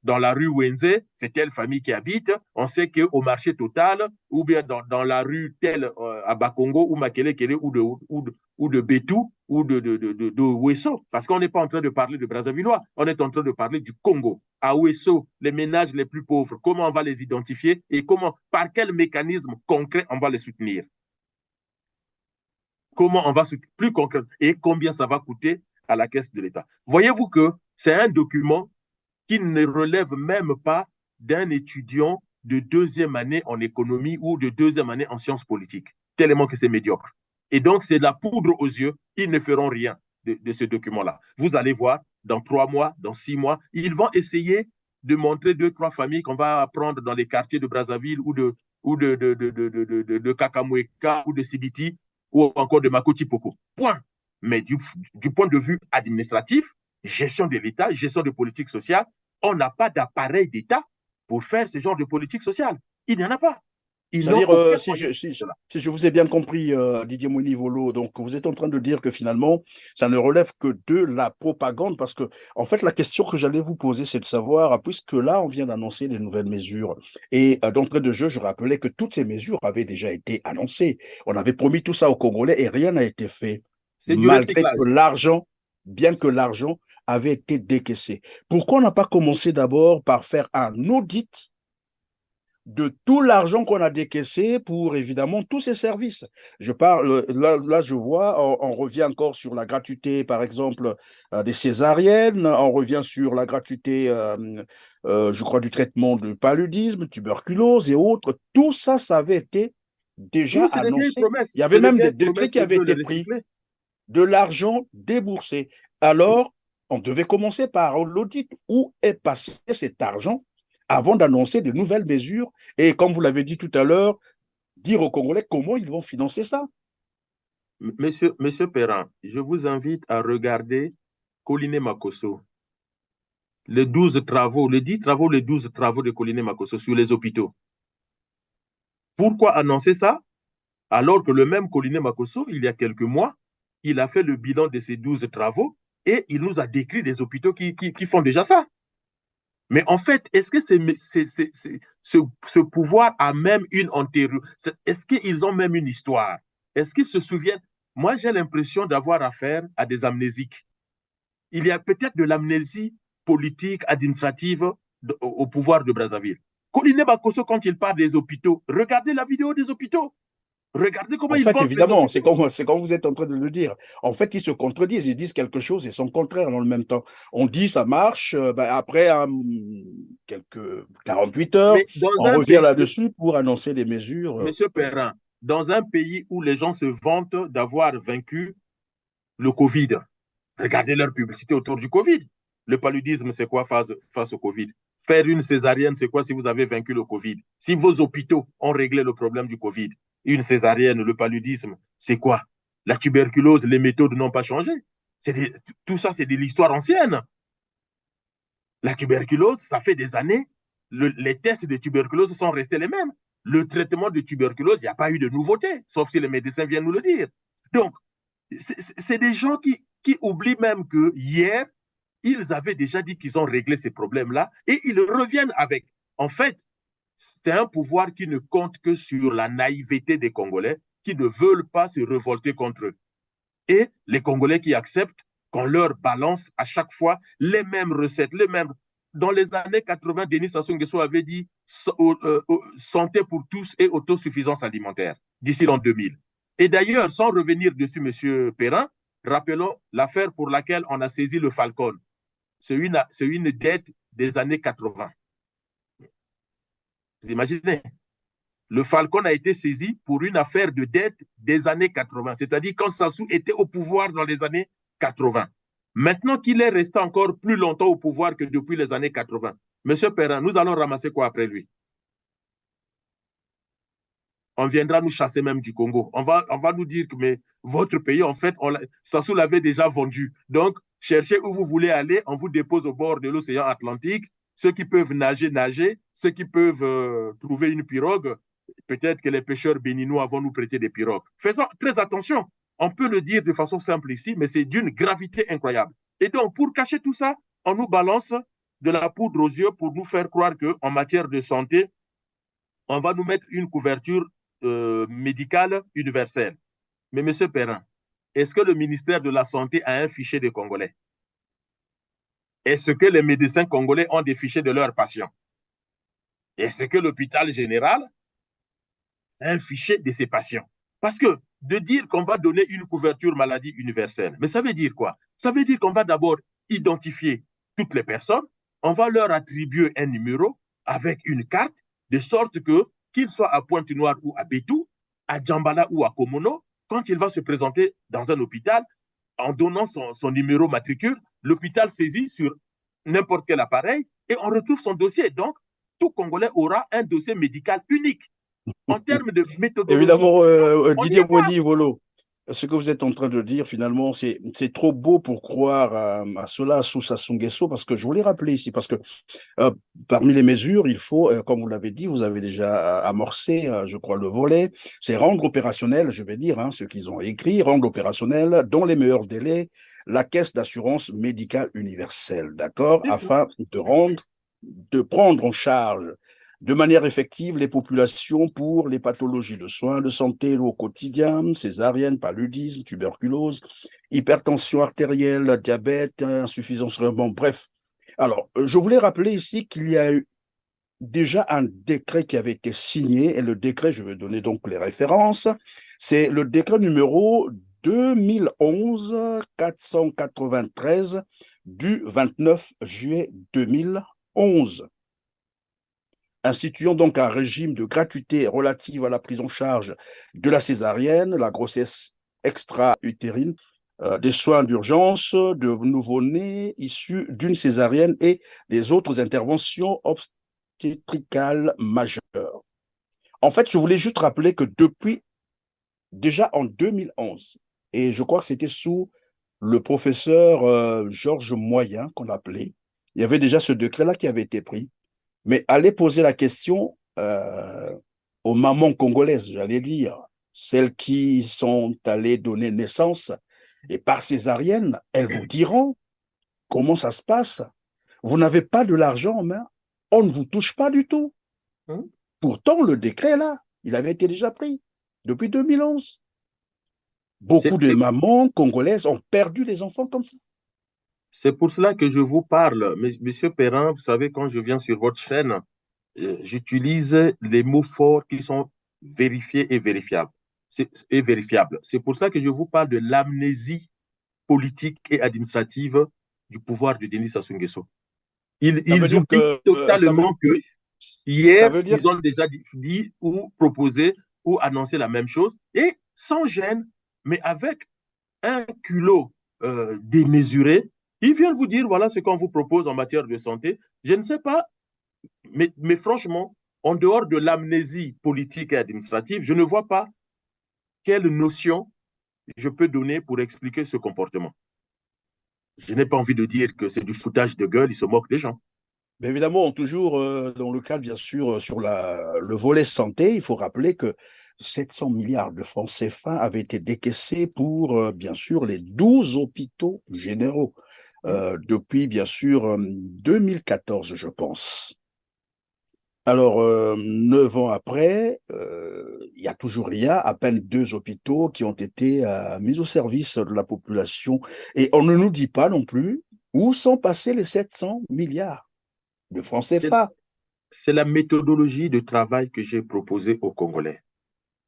dans la rue Wenze, c'est telle famille qui habite. On sait qu'au marché Total, ou bien dans la rue telle à Bakongo, ou Makelekele, ou de Betou, ou de Ouesso. Parce qu'on n'est pas en train de parler de Brazzavillois, on est en train de parler du Congo. À Ouesso, les ménages les plus pauvres, comment on va les identifier et par quel mécanisme concret on va les soutenir? Comment on va soutenir plus concrètement et combien ça va coûter à la caisse de l'État? Voyez-vous que c'est un document qui ne relève même pas d'un étudiant de deuxième année en économie ou de deuxième année en sciences politiques, tellement que c'est médiocre. Et donc, c'est de la poudre aux yeux. Ils ne feront rien de ce document-là. Vous allez voir, dans 3 mois, dans 6 mois, ils vont essayer de montrer 2, 3 familles qu'on va prendre dans les quartiers de Brazzaville ou de Kakamoueka ou de Sibiti ou encore de Makoti Poko. Point. Mais du point de vue administratif, gestion de l'État, gestion de politique sociale, on n'a pas d'appareil d'État pour faire ce genre de politique sociale. Il n'y en a pas. Ils n'ont C'est-à-dire, aucun si moyen je, de si, cela. si je vous ai bien compris, Didier Mouni-Volo, donc vous êtes en train de dire que finalement, ça ne relève que de la propagande, parce que, en fait, la question que j'allais vous poser, c'est de savoir, puisque là, on vient d'annoncer des nouvelles mesures, et d'entrée de jeu, je rappelais que toutes ces mesures avaient déjà été annoncées. On avait promis tout ça aux Congolais et rien n'a été fait, C'est du malgré que recyclage. l'argent, bien que l'argent avait été décaissé. Pourquoi on n'a pas commencé d'abord par faire un audit de tout l'argent qu'on a décaissé pour évidemment tous ces services? Je parle, là je vois, on revient encore sur la gratuité, par exemple, des césariennes, on revient sur la gratuité, je crois, du traitement de paludisme, tuberculose et autres. Tout ça, ça avait été déjà Oui, c'est des vieilles annoncé. promesses. Il y avait C'est des même vieilles des trucs promesses qui qu'on avaient veut les été pris, recycler. de l'argent déboursé. Alors, On devait commencer par l'audit. Où est passé cet argent avant d'annoncer de nouvelles mesures? Et comme vous l'avez dit tout à l'heure, dire aux Congolais comment ils vont financer ça. Monsieur Perrin, je vous invite à regarder Colline Makosso, les 12 travaux, les 10 travaux, les 12 travaux de Colline Makosso sur les hôpitaux. Pourquoi annoncer ça alors que le même Colline Makosso, il y a quelques mois, il a fait le bilan de ces 12 travaux et il nous a décrit des hôpitaux qui font déjà ça. Mais en fait, est-ce que ce pouvoir a même une antérieure? Est-ce qu'ils ont même une histoire? Est-ce qu'ils se souviennent? Moi, j'ai l'impression d'avoir affaire à des amnésiques. Il y a peut-être de l'amnésie politique, administrative au pouvoir de Brazzaville. Colline Bakosso, quand il parle des hôpitaux, regardez la vidéo des hôpitaux. Regardez comment En ils fait, vantent les évidemment, hôpitaux. c'est comme vous êtes en train de le dire. En fait, ils se contredisent, ils disent quelque chose et son contraire dans le même temps. On dit ça marche, après quelques 48 heures, Mais dans on un revient pays, là-dessus pour annoncer des mesures. Monsieur Perrin, dans un pays où les gens se vantent d'avoir vaincu le Covid, regardez leur publicité autour du Covid. Le paludisme, c'est quoi face au Covid? Faire une césarienne, c'est quoi si vous avez vaincu le Covid? Si vos hôpitaux ont réglé le problème du Covid, une césarienne, le paludisme, c'est quoi? La tuberculose, les méthodes n'ont pas changé. Des, tout ça, c'est de l'histoire ancienne. La tuberculose, ça fait des années, les tests de tuberculose sont restés les mêmes. Le traitement de tuberculose, il n'y a pas eu de nouveauté, sauf si les médecins viennent nous le dire. Donc, c'est des gens qui oublient même que hier, ils avaient déjà dit qu'ils ont réglé ces problèmes-là et ils reviennent avec. En fait, c'est un pouvoir qui ne compte que sur la naïveté des Congolais qui ne veulent pas se révolter contre eux. Et les Congolais qui acceptent qu'on leur balance à chaque fois les mêmes recettes, les mêmes. Dans les années 80, Denis Sassou Nguesso avait dit santé pour tous et autosuffisance alimentaire d'ici l'an 2000. Et d'ailleurs, sans revenir dessus, M. Perrin, rappelons l'affaire pour laquelle on a saisi le Falcon. C'est une dette des années 80. Vous imaginez? Le Falcon a été saisi pour une affaire de dette des années 80, c'est-à-dire quand Sassou était au pouvoir dans les années 80. Maintenant qu'il est resté encore plus longtemps au pouvoir que depuis les années 80, Monsieur Perrin, nous allons ramasser quoi après lui? On viendra nous chasser même du Congo. On va nous dire que mais votre pays, en fait, Sassou l'avait déjà vendu. Donc, cherchez où vous voulez aller, on vous dépose au bord de l'océan Atlantique. Ceux qui peuvent nager, nager. Ceux qui peuvent trouver une pirogue, peut-être que les pêcheurs béninois vont nous prêter des pirogues. Faisons très attention. On peut le dire de façon simple ici, mais c'est d'une gravité incroyable. Et donc, pour cacher tout ça, on nous balance de la poudre aux yeux pour nous faire croire qu'en matière de santé, on va nous mettre une couverture médicale universelle. Mais M. Perrin, est-ce que le ministère de la Santé a un fichier des Congolais? Est-ce que les médecins congolais ont des fichiers de leurs patients? Est-ce que l'hôpital général a un fichier de ses patients? Parce que de dire qu'on va donner une couverture maladie universelle, mais ça veut dire quoi? Ça veut dire qu'on va d'abord identifier toutes les personnes, on va leur attribuer un numéro avec une carte, de sorte que, qu'il soit à Pointe-Noire ou à Bétou, à Djambala ou à Komono, quand il va se présenter dans un hôpital, en donnant son numéro matricule, l'hôpital saisit sur n'importe quel appareil et on retrouve son dossier. Donc, tout Congolais aura un dossier médical unique. En termes de méthodologie, Évidemment, on n'y Didier est pas. Boigny, Volo, ce que vous êtes en train de dire, finalement, c'est trop beau pour croire à cela sous Sassou Nguesso, parce que je voulais rappeler ici, parce que euh, parmi les mesures, il faut, comme vous l'avez dit, vous avez déjà amorcé, je crois, le volet, c'est rendre opérationnel, je vais dire, ce qu'ils ont écrit, rendre opérationnel dans les meilleurs délais la caisse d'assurance médicale universelle, d'accord, C'est ça. afin de prendre en charge de manière effective les populations pour les pathologies de soins de santé au quotidien, césarienne, paludisme, tuberculose, hypertension artérielle, diabète, insuffisance rénale, bref. Alors, je voulais rappeler ici qu'il y a eu déjà un décret qui avait été signé, et le décret, je vais donner donc les références, c'est le décret numéro 2011-493 du 29 juillet 2011 instituant donc un régime de gratuité relative à la prise en charge de la césarienne, la grossesse extra-utérine, des soins d'urgence de nouveau-nés issus d'une césarienne et des autres interventions obstétricales majeures. En fait, je voulais juste rappeler que depuis déjà en 2011, et je crois que c'était sous le professeur Georges Moyen qu'on appelait, il y avait déjà ce décret-là qui avait été pris. Mais allez poser la question aux mamans congolaises, j'allais dire, celles qui sont allées donner naissance et par césarienne, elles vous diront comment ça se passe. Vous n'avez pas de l'argent en main, on ne vous touche pas du tout. Hein? Pourtant, le décret, là, il avait été déjà pris depuis 2011. C'est Beaucoup de mamans congolaises ont perdu des enfants comme ça. c'est pour cela que je vous parle. Monsieur Perrin, vous savez, quand je viens sur votre chaîne, j'utilise les mots forts qui sont vérifiés et vérifiables. Et vérifiables. C'est pour cela que je vous parle de l'amnésie politique et administrative du pouvoir de Denis Sassou Nguesso. Ça veut Ils dire oublient que totalement que ça hier, veut dire ils ont déjà dit ou proposé ou annoncé la même chose et sans gêne, mais avec un culot démesuré. Ils viennent vous dire voilà ce qu'on vous propose en matière de santé. Je ne sais pas, mais franchement, en dehors de l'amnésie politique et administrative, je ne vois pas quelle notion je peux donner pour expliquer ce comportement. Je n'ai pas envie de dire que c'est du foutage de gueule, ils se moquent des gens. mais évidemment, toujours dans le cadre, bien sûr, sur le volet santé, il faut rappeler que 700 milliards de francs CFA avaient été décaissés pour, bien sûr, les 12 hôpitaux généraux depuis, bien sûr, 2014, je pense. Alors, 9 ans après, il n'y a toujours rien, à peine 2 hôpitaux qui ont été mis au service de la population. Et on ne nous dit pas non plus où sont passés les 700 milliards de francs CFA. C'est la méthodologie de travail que j'ai proposée aux Congolais,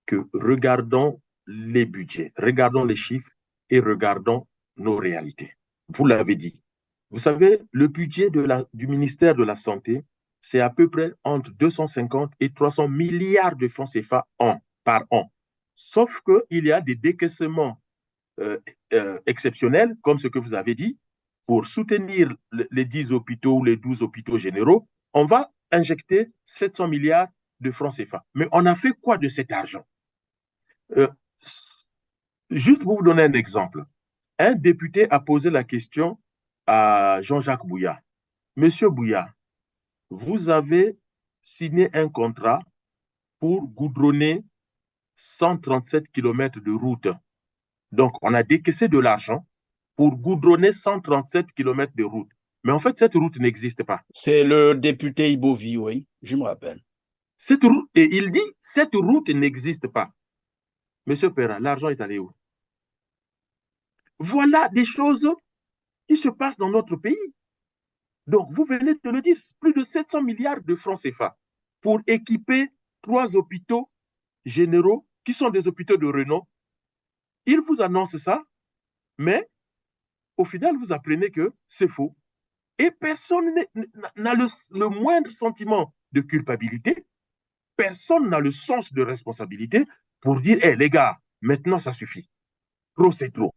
que regardons les budgets, regardons les chiffres et regardons nos réalités. Vous l'avez dit. Vous savez, le budget du ministère de la Santé, c'est à peu près entre 250 et 300 milliards de francs CFA par an. Sauf qu'il y a des décaissements euh, exceptionnels, comme ce que vous avez dit, pour soutenir les 10 hôpitaux ou les 12 hôpitaux généraux. On va injecter 700 milliards de francs CFA. Mais on a fait quoi de cet argent? euh, Juste pour vous donner un exemple, un député a posé la question à Jean-Jacques Bouya. Monsieur Bouya, vous avez signé un contrat pour goudronner 137 kilomètres de route. Donc, on a décaissé de l'argent pour goudronner 137 kilomètres de route. Mais en fait, cette route n'existe pas. C'est le député Ibovi, oui, je me rappelle. Cette route, et il dit, cette route n'existe pas. Monsieur Perrin, l'argent est allé où? Voilà des choses qui se passent dans notre pays. Donc, vous venez de le dire, plus de 700 milliards de francs CFA pour équiper 3 hôpitaux généraux qui sont des hôpitaux de renom. Ils vous annoncent ça, mais au final, vous apprenez que c'est faux. Et personne n'a le moindre sentiment de culpabilité, personne n'a le sens de responsabilité pour dire, hé, les gars, maintenant ça suffit. Trop, c'est trop.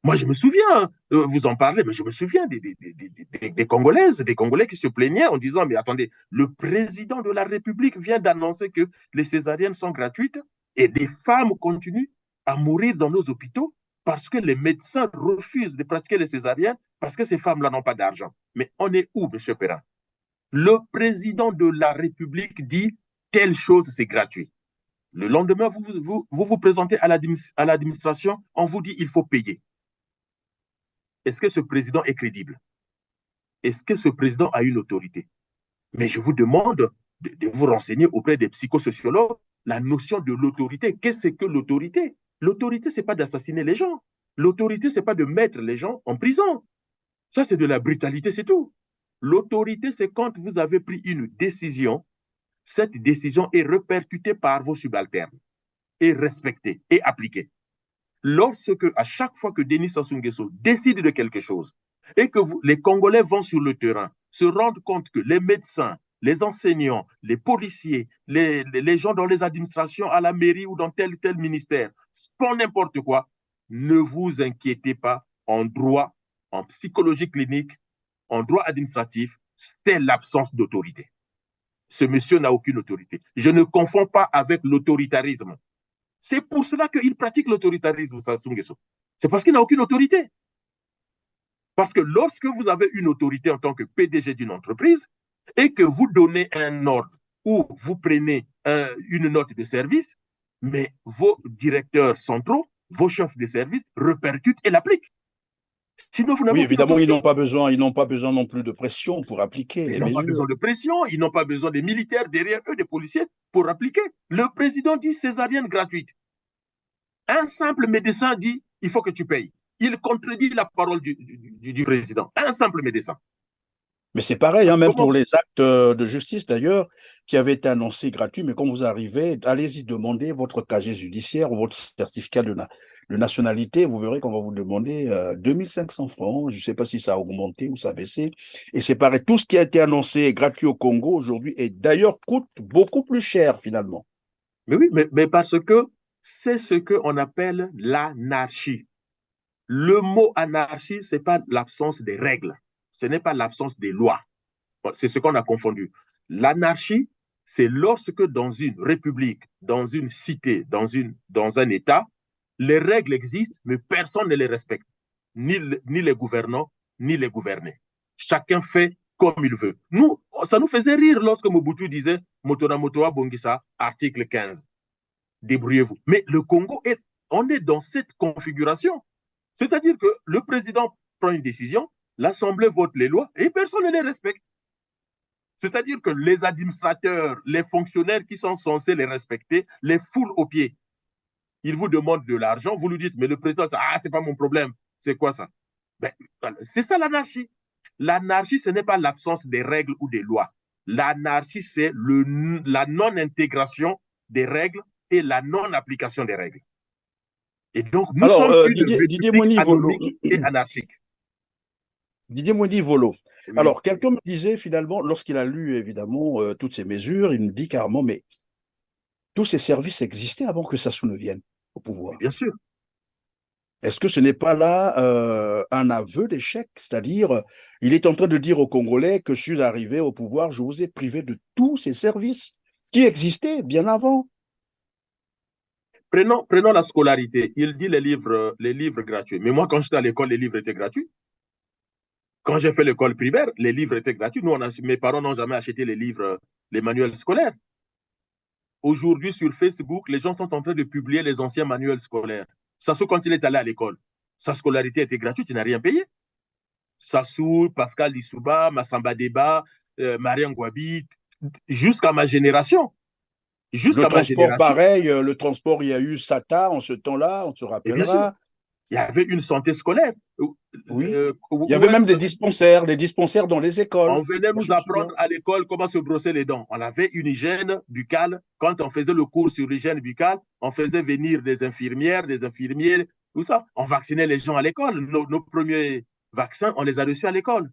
Moi, je me souviens, vous en parlez, mais je me souviens des Congolaises, des Congolais qui se plaignaient en disant, mais attendez, le président de la République vient d'annoncer que les césariennes sont gratuites et des femmes continuent à mourir dans nos hôpitaux parce que les médecins refusent de pratiquer les césariennes parce que ces femmes-là n'ont pas d'argent. Mais on est où, M. Perrin? Le président de la République dit, telle chose, c'est gratuit. Le lendemain, vous présentez à l'administration, on vous dit, il faut payer. Est-ce que ce président est crédible? Est-ce que ce président a une autorité? Mais je vous demande de vous renseigner auprès des psychosociologues la notion de l'autorité. Qu'est-ce que l'autorité? L'autorité, ce n'est pas d'assassiner les gens. L'autorité, ce n'est pas de mettre les gens en prison. Ça, c'est de la brutalité, c'est tout. L'autorité, c'est quand vous avez pris une décision, cette décision est répercutée par vos subalternes, est respectée et appliquée. Lorsque, à chaque fois que Denis Sassou Nguesso décide de quelque chose et que les Congolais vont sur le terrain, se rendent compte que les médecins, les enseignants, les policiers, les gens dans les administrations, à la mairie ou dans tel ministère font n'importe quoi, ne vous inquiétez pas, en droit, en psychologie clinique, en droit administratif, c'est l'absence d'autorité. Ce monsieur n'a aucune autorité. Je ne confonds pas avec l'autoritarisme. C'est pour cela qu'il pratique l'autoritarisme, Sassou Nguesso. C'est parce qu'il n'a aucune autorité. Parce que lorsque vous avez une autorité en tant que PDG d'une entreprise et que vous donnez un ordre ou vous prenez une note de service, mais vos directeurs centraux, vos chefs de service répercutent et l'appliquent. Sinon, vous n'avez Oui, aucune évidemment, autorité. ils n'ont pas besoin non plus de pression pour appliquer les Ils n'ont pas mesures. besoin de pression, ils n'ont pas besoin des militaires derrière eux, des policiers, pour appliquer. Le président dit césarienne gratuite. Un simple médecin dit il faut que tu payes. Il contredit la parole du président. Un simple médecin. Mais c'est pareil, hein, même Comment? pour les actes de justice d'ailleurs, qui avaient été annoncés gratuits, mais quand vous arrivez, allez-y demander votre casier judiciaire ou votre certificat de nationalité, vous verrez qu'on va vous demander 2500 francs. Je ne sais pas si ça a augmenté ou ça a baissé. Et c'est pareil, tout ce qui a été annoncé gratuit au Congo aujourd'hui, et d'ailleurs coûte beaucoup plus cher finalement. Mais oui, mais parce que c'est ce qu'on appelle l'anarchie. Le mot anarchie, ce n'est pas l'absence des règles, ce n'est pas l'absence des lois. C'est ce qu'on a confondu. L'anarchie, c'est lorsque dans une république, dans une cité, dans un État, les règles existent, mais personne ne les respecte. Ni les gouvernants, ni les gouvernés. Chacun fait comme il veut. Nous, ça nous faisait rire lorsque Mobutu disait Motona Motoa Bongisa, article 15. Débrouillez-vous. Mais le Congo, on est dans cette configuration. C'est-à-dire que le président prend une décision, l'Assemblée vote les lois et personne ne les respecte. C'est-à-dire que les administrateurs, les fonctionnaires qui sont censés les respecter, les foulent aux pieds. Ils vous demandent de l'argent, vous lui dites, mais le président, c'est pas mon problème. C'est quoi ça? Ben, c'est ça l'anarchie. L'anarchie, ce n'est pas l'absence des règles ou des lois. L'anarchie, c'est la non-intégration des règles et la non-application des règles. Et donc, nous Alors, sommes une Didier république Moni Volo, anomique et anarchique. Didier Moni Volo. Oui, Alors, quelqu'un me disait finalement, lorsqu'il a lu évidemment toutes ces mesures, il me dit carrément, mais tous ces services existaient avant que Sassou ne vienne au mais pouvoir. bien sûr. Est-ce que ce n'est pas là un aveu d'échec? C'est-à-dire, il est en train de dire aux Congolais que je suis arrivé au pouvoir, je vous ai privé de tous ces services qui existaient bien avant. Prenons la scolarité. Il dit les livres gratuits. Mais moi, quand j'étais à l'école, les livres étaient gratuits. Quand j'ai fait l'école primaire, les livres étaient gratuits. Mes parents n'ont jamais acheté les livres, les manuels scolaires. Aujourd'hui, sur Facebook, les gens sont en train de publier les anciens manuels scolaires. Sassou, quand il est allé à l'école, sa scolarité était gratuite, il n'a rien payé. Sassou, Pascal Lissouba, Massamba Deba, Mariam Gwabi, jusqu'à ma génération. Le Jusqu'à ma transport, génération. pareil, le transport, il y a eu SATA en ce temps-là, on se Et bien sûr, rappellera. il y avait une santé scolaire. Oui. Il y Où avait est-ce même que des dispensaires dans les écoles. on venait Moi, nous je me souviens. apprendre à l'école comment se brosser les dents? On avait une hygiène buccale. Quand on faisait le cours sur l'hygiène buccale, on faisait venir des infirmières, des infirmiers, tout ça. On vaccinait les gens à l'école. Nos premiers vaccins, on les a reçus à l'école.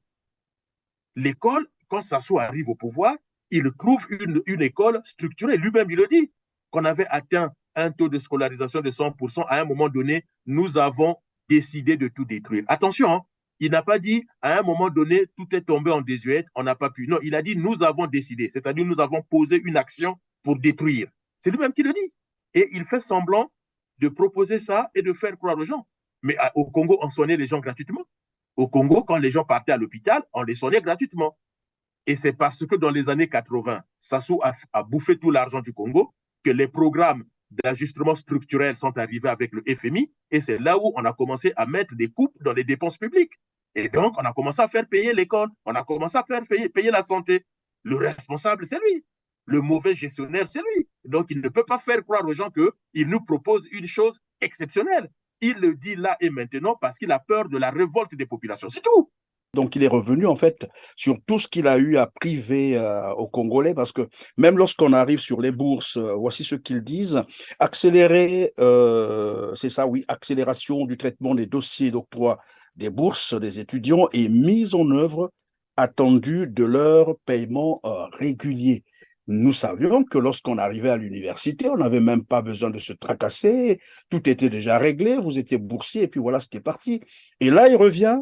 L'école, quand Sassou arrive au pouvoir, il trouve une école structurée. Lui-même, il le dit, qu'on avait atteint un taux de scolarisation de 100%. À un moment donné, nous avons décidé de tout détruire. Attention, hein, il n'a pas dit à un moment donné, tout est tombé en désuète, on n'a pas pu. Non, il a dit nous avons décidé, c'est-à-dire nous avons posé une action pour détruire. C'est lui-même qui le dit. Et il fait semblant de proposer ça et de faire croire aux gens. Mais au Congo, on soignait les gens gratuitement. Au Congo, quand les gens partaient à l'hôpital, on les soignait gratuitement. Et c'est parce que dans les années 80, Sassou a bouffé tout l'argent du Congo que les programmes d'ajustement structurel sont arrivés avec le FMI. Et c'est là où on a commencé à mettre des coupes dans les dépenses publiques. Et donc, on a commencé à faire payer l'école, on a commencé à faire payer la santé. Le responsable, c'est lui. Le mauvais gestionnaire, c'est lui. Donc, il ne peut pas faire croire aux gens qu'il nous propose une chose exceptionnelle. Il le dit là et maintenant parce qu'il a peur de la révolte des populations. C'est tout. Donc, il est revenu, en fait, sur tout ce qu'il a eu à priver aux Congolais, parce que même lorsqu'on arrive sur les bourses, voici ce qu'ils disent, accélérer, c'est ça, oui, accélération du traitement des dossiers d'octroi des bourses des étudiants et mise en œuvre attendue de leur paiement régulier. nous savions que lorsqu'on arrivait à l'université, on n'avait même pas besoin de se tracasser, tout était déjà réglé, vous étiez boursier, et puis voilà, c'était parti. Et là, il revient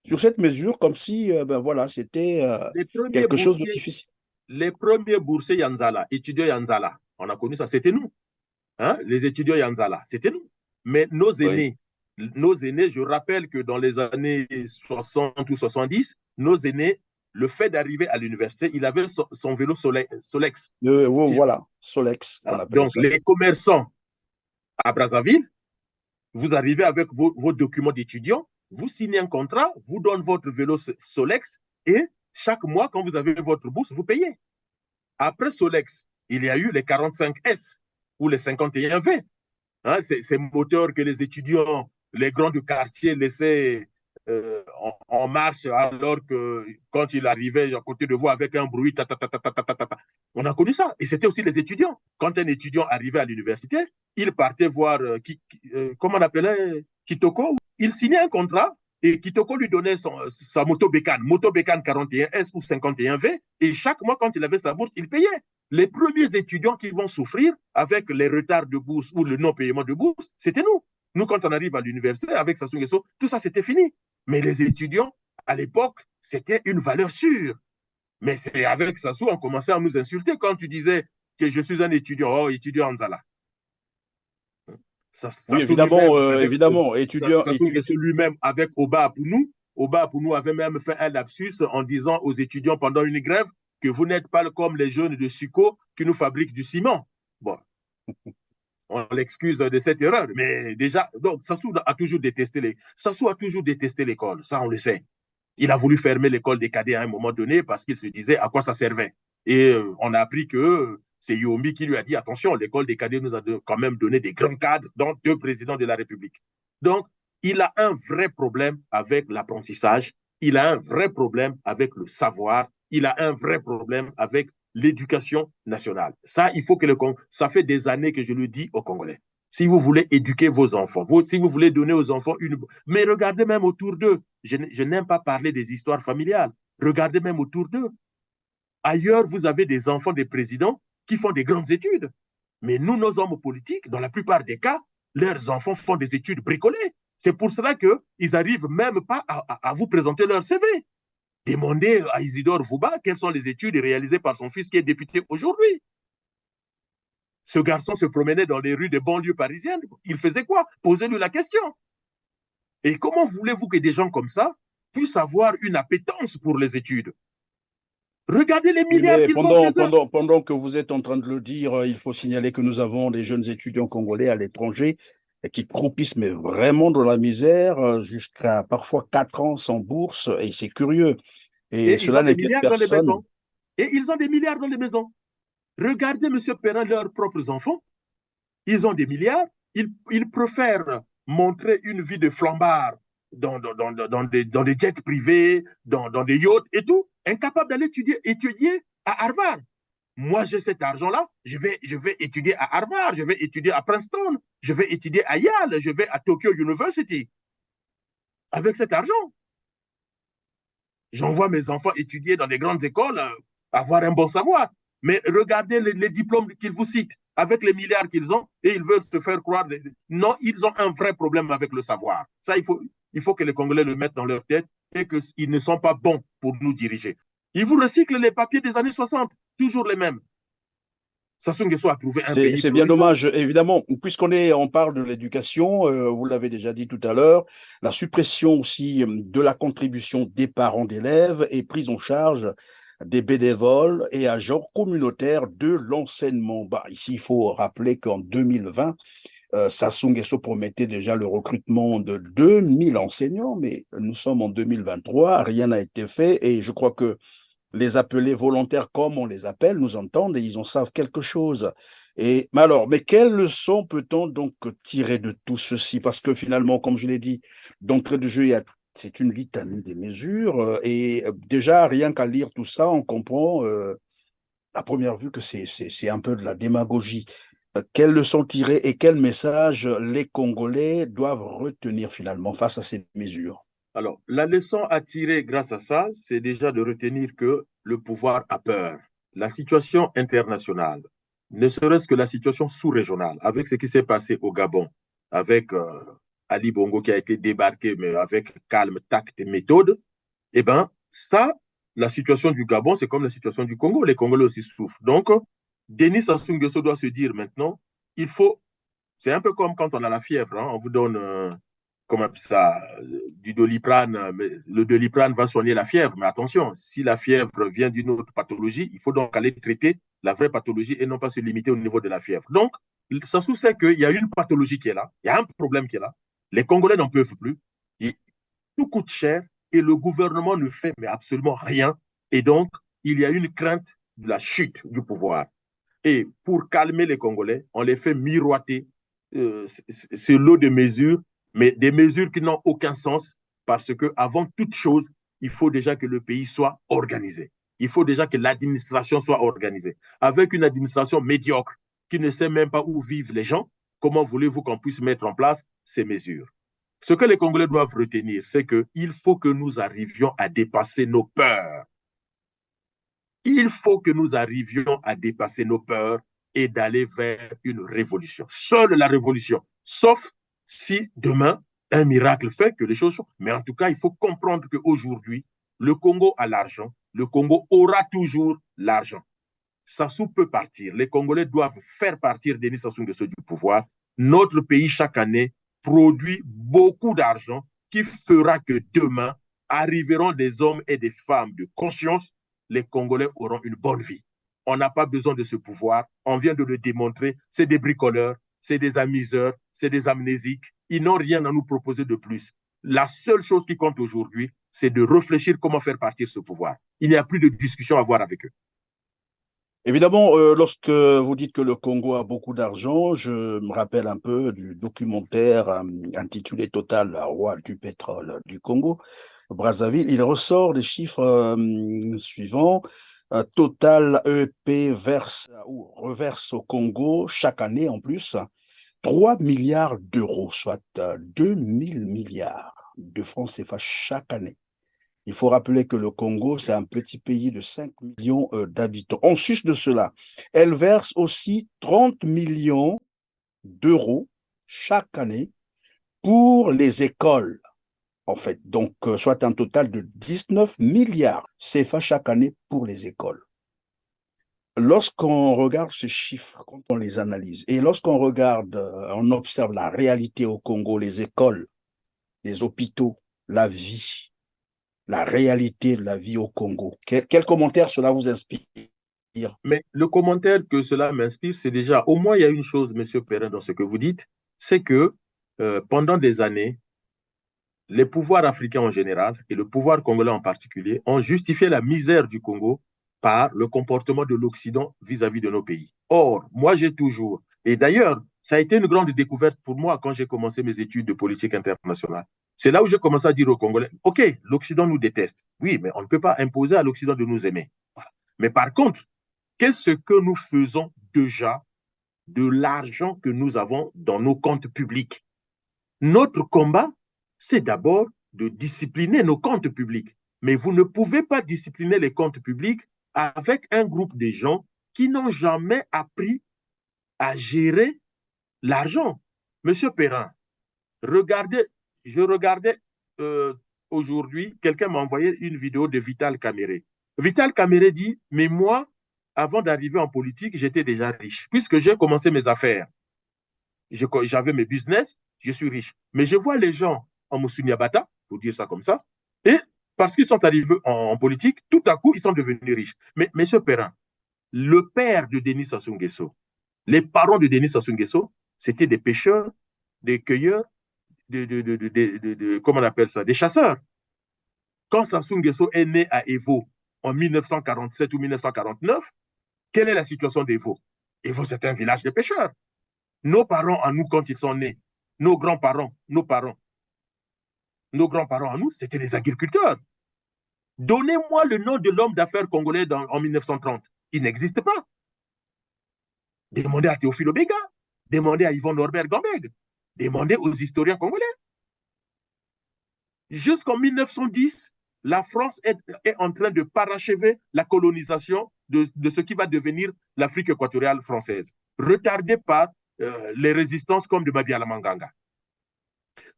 sur cette mesure comme si, ben voilà, c'était Les premiers quelque chose de boursiers, difficile. les premiers boursiers Yanzala, étudiants Yanzala, on a connu ça, c'était nous. Hein, les étudiants Yanzala, c'était nous. Mais Oui. nos aînés, je rappelle que dans les années 60 ou 70, nos aînés, le fait d'arriver à l'université, il avait son vélo Solex. Voilà, Solex, qu'on Hein. appelait Donc, ça. les commerçants à Brazzaville, vous arrivez avec vos documents d'étudiants, vous signez un contrat, vous donnez votre vélo Solex et chaque mois, quand vous avez votre bourse, vous payez. Après Solex, il y a eu les 45S ou les 51V. Hein, ces moteurs que les étudiants, les grands du quartier laissaient en marche alors que quand il arrivait à côté de vous avec un bruit, on a connu ça. Et c'était aussi les étudiants. Quand un étudiant arrivait à l'université, il partait voir, comment on appelait, Kitoko. Il signait un contrat et Kitoko lui donnait sa moto Bécane 41S ou 51V. Et chaque mois, quand il avait sa bourse, il payait. Les premiers étudiants qui vont souffrir avec les retards de bourse ou le non-paiement de bourse, c'était nous. Nous, quand on arrive à l'université avec Sassou Nguesso, tout ça, c'était fini. Mais les étudiants, à l'époque, c'était une valeur sûre. Mais c'est avec Sassou, on commençait à nous insulter quand tu disais que je suis un étudiant, oh, étudiant Anzala. Oui, Sassou lui-même, avec évidemment, étudiant, Sassou Nguesso lui-même, avec Oba Apounou avait même fait un lapsus en disant aux étudiants pendant une grève que vous n'êtes pas comme les jeunes de Suco qui nous fabriquent du ciment. Bon, on l'excuse de cette erreur. Mais déjà, donc Sassou a toujours détesté l'école, ça on le sait. Il a voulu fermer l'école des cadets à un moment donné parce qu'il se disait à quoi ça servait. Et on a appris que c'est Yomi qui lui a dit attention, l'école des cadets nous a quand même donné des grands cadres, dont deux présidents de la République. Donc, il a un vrai problème avec l'apprentissage, il a un vrai problème avec le savoir, il a un vrai problème avec l'éducation nationale. Ça, il faut que ça fait des années que je le dis aux Congolais. Si vous voulez éduquer vos enfants, si vous voulez donner aux enfants une... Mais regardez même autour d'eux. Je n'aime pas parler des histoires familiales. Regardez même autour d'eux. Ailleurs, vous avez des enfants des présidents qui font des grandes études. Mais nous, nos hommes politiques, dans la plupart des cas, leurs enfants font des études bricolées. C'est pour cela qu'ils n'arrivent même pas à vous présenter leur CV. Demandez à Isidore Vouba quelles sont les études réalisées par son fils qui est député aujourd'hui. Ce garçon se promenait dans les rues des banlieues parisiennes. Il faisait quoi? Posez-lui la question. Et comment voulez-vous que des gens comme ça puissent avoir une appétence pour les études? Regardez les Oui, milliards mais qu'ils ont chez eux. pendant que vous êtes en train de le dire, il faut signaler que nous avons des jeunes étudiants congolais à l'étranger qui croupissent, mais vraiment dans la misère, jusqu'à parfois 4 ans sans bourse, et c'est curieux. Et Et ils cela ont des n'inquiète milliards dans les personne. maisons. Et ils ont des milliards dans les maisons. Regardez, M. Perrin, leurs propres enfants. Ils ont des milliards. Ils préfèrent montrer une vie de flambard dans des jets privés, dans des yachts et tout, incapables d'aller étudier à Harvard. Moi, j'ai cet argent-là, je vais étudier à Harvard, je vais étudier à Princeton, je vais étudier à Yale, je vais à Tokyo University. Avec cet argent, j'envoie mes enfants étudier dans des grandes écoles, avoir un bon savoir. Mais regardez les diplômes qu'ils vous citent, avec les milliards qu'ils ont, et ils veulent se faire croire. Non, ils ont un vrai problème avec le savoir. Ça, il faut que les Congolais le mettent dans leur tête et qu'ils ne sont pas bons pour nous diriger. Ils vous recyclent les papiers des années 60, toujours les mêmes. Sassou Nguesso a trouvé un pays C'est bien florissant. dommage, évidemment, on parle de l'éducation, vous l'avez déjà dit tout à l'heure, la suppression aussi de la contribution des parents d'élèves et prise en charge des bénévoles et agents communautaires de l'enseignement. Bah, ici, il faut rappeler qu'en 2020, Sassou Nguesso promettait déjà le recrutement de 2000 enseignants, mais nous sommes en 2023, rien n'a été fait et je crois que les appelés volontaires, comme on les appelle, nous entendent et ils en savent quelque chose. Mais alors, mais quelle leçon peut-on donc tirer de tout ceci? Parce que finalement, comme je l'ai dit, d'entrée de jeu, c'est une litanie des mesures. Déjà, rien qu'à lire tout ça, on comprend à première vue que c'est un peu de la démagogie. Quelle leçon tirer et quel message les Congolais doivent retenir finalement face à ces mesures? Alors, la leçon à tirer grâce à ça, c'est déjà de retenir que le pouvoir a peur. la situation internationale, ne serait-ce que la situation sous-régionale, avec ce qui s'est passé au Gabon, avec Ali Bongo qui a été débarqué, mais avec calme, tact et méthode, eh bien, ça, la situation du Gabon, c'est comme la situation du Congo. Les Congolais aussi souffrent. Donc, Denis Sassou Nguesso doit se dire maintenant, il faut, c'est un peu comme quand on a la fièvre, hein, on vous donne comment ça, du doliprane, mais le doliprane va soigner la fièvre, mais attention, si la fièvre vient d'une autre pathologie, il faut donc aller traiter la vraie pathologie et non pas se limiter au niveau de la fièvre. Donc, Sassou sait qu'il y a une pathologie qui est là, il y a un problème qui est là, les Congolais n'en peuvent plus, et tout coûte cher et le gouvernement ne fait mais absolument rien, et donc il y a une crainte de la chute du pouvoir. Et pour calmer les Congolais, on les fait miroiter ce lot de mesures, mais des mesures qui n'ont aucun sens parce que avant toute chose, il faut déjà que le pays soit organisé. Il faut déjà que l'administration soit organisée. Avec une administration médiocre qui ne sait même pas où vivent les gens, comment voulez-vous qu'on puisse mettre en place ces mesures? Ce que les Congolais doivent retenir, c'est qu'il faut que nous arrivions à dépasser nos peurs. Il faut que nous arrivions à dépasser nos peurs et d'aller vers une révolution. Seule la révolution, sauf si demain, un miracle fait que les choses changent. Mais en tout cas, il faut comprendre qu'aujourd'hui, le Congo a l'argent, le Congo aura toujours l'argent. Sassou peut partir. Les Congolais doivent faire partir Denis Sassou Nguesso du pouvoir. Notre pays, chaque année, produit beaucoup d'argent qui fera que demain arriveront des hommes et des femmes de conscience. Les Congolais auront une bonne vie. On n'a pas besoin de ce pouvoir. On vient de le démontrer. C'est des bricoleurs, c'est des amuseurs, c'est des amnésiques. Ils n'ont rien à nous proposer de plus. La seule chose qui compte aujourd'hui, c'est de réfléchir comment faire partir ce pouvoir. Il n'y a plus de discussion à avoir avec eux. Évidemment, lorsque vous dites que le Congo a beaucoup d'argent, je me rappelle un peu du documentaire intitulé Total, roi du pétrole du Congo, Brazzaville. Il ressort des chiffres suivants. Total EP verse ou reverse au Congo chaque année en plus 3 milliards d'euros, soit 2000 milliards de francs CFA chaque année. Il faut rappeler que le Congo, c'est un petit pays de 5 millions d'habitants. En sus de cela, elle verse aussi 30 millions d'euros chaque année pour les écoles, en fait. Donc, soit un total de 19 milliards CFA chaque année pour les écoles. Lorsqu'on regarde ces chiffres, quand on les analyse, et lorsqu'on regarde, on observe la réalité au Congo, les écoles, les hôpitaux, la vie, la réalité de la vie au Congo. Quel commentaire cela vous inspire? Mais le commentaire que cela m'inspire, c'est déjà, au moins il y a une chose, Monsieur Perrin, dans ce que vous dites, c'est que pendant des années, les pouvoirs africains en général et le pouvoir congolais en particulier ont justifié la misère du Congo par le comportement de l'Occident vis-à-vis de nos pays. Or, moi j'ai toujours, et d'ailleurs, ça a été une grande découverte pour moi quand j'ai commencé mes études de politique internationale. C'est là où j'ai commencé à dire aux Congolais, OK, l'Occident nous déteste. Oui, mais on ne peut pas imposer à l'Occident de nous aimer. Voilà. Mais par contre, qu'est-ce que nous faisons déjà de l'argent que nous avons dans nos comptes publics? Notre combat, c'est d'abord de discipliner nos comptes publics. Mais vous ne pouvez pas discipliner les comptes publics avec un groupe de gens qui n'ont jamais appris à gérer l'argent. Monsieur Perrin, regardez, je regardais aujourd'hui, quelqu'un m'a envoyé une vidéo de Vital Kamere. Vital Kamere dit, mais moi, avant d'arriver en politique, j'étais déjà riche, puisque j'ai commencé mes affaires. J'avais mes business, je suis riche. Mais je vois les gens en Moussounia-Bata, pour dire ça comme ça, et parce qu'ils sont arrivés en politique, tout à coup, ils sont devenus riches. Mais, monsieur Perrin, le père de Denis Sassou Nguesso, les parents de Denis Sassou Nguesso, c'était des pêcheurs, des cueilleurs, comment on appelle ça, des chasseurs. Quand Sassou Nguesso est né à Evo en 1947 ou 1949, quelle est la situation d'Evo? Evo, c'est un village de pêcheurs. Nos parents à nous, quand ils sont nés, nos grands-parents, nos grands-parents à nous, c'était des agriculteurs. Donnez-moi le nom de l'homme d'affaires congolais en 1930. Il n'existe pas. Demandez à Théophile Obega, demandez à Yvon Norbert Gambeg, demandez aux historiens congolais. Jusqu'en 1910, la France est en train de parachever la colonisation de ce qui va devenir l'Afrique équatoriale française, retardé par les résistances comme de Mabiala Manganga.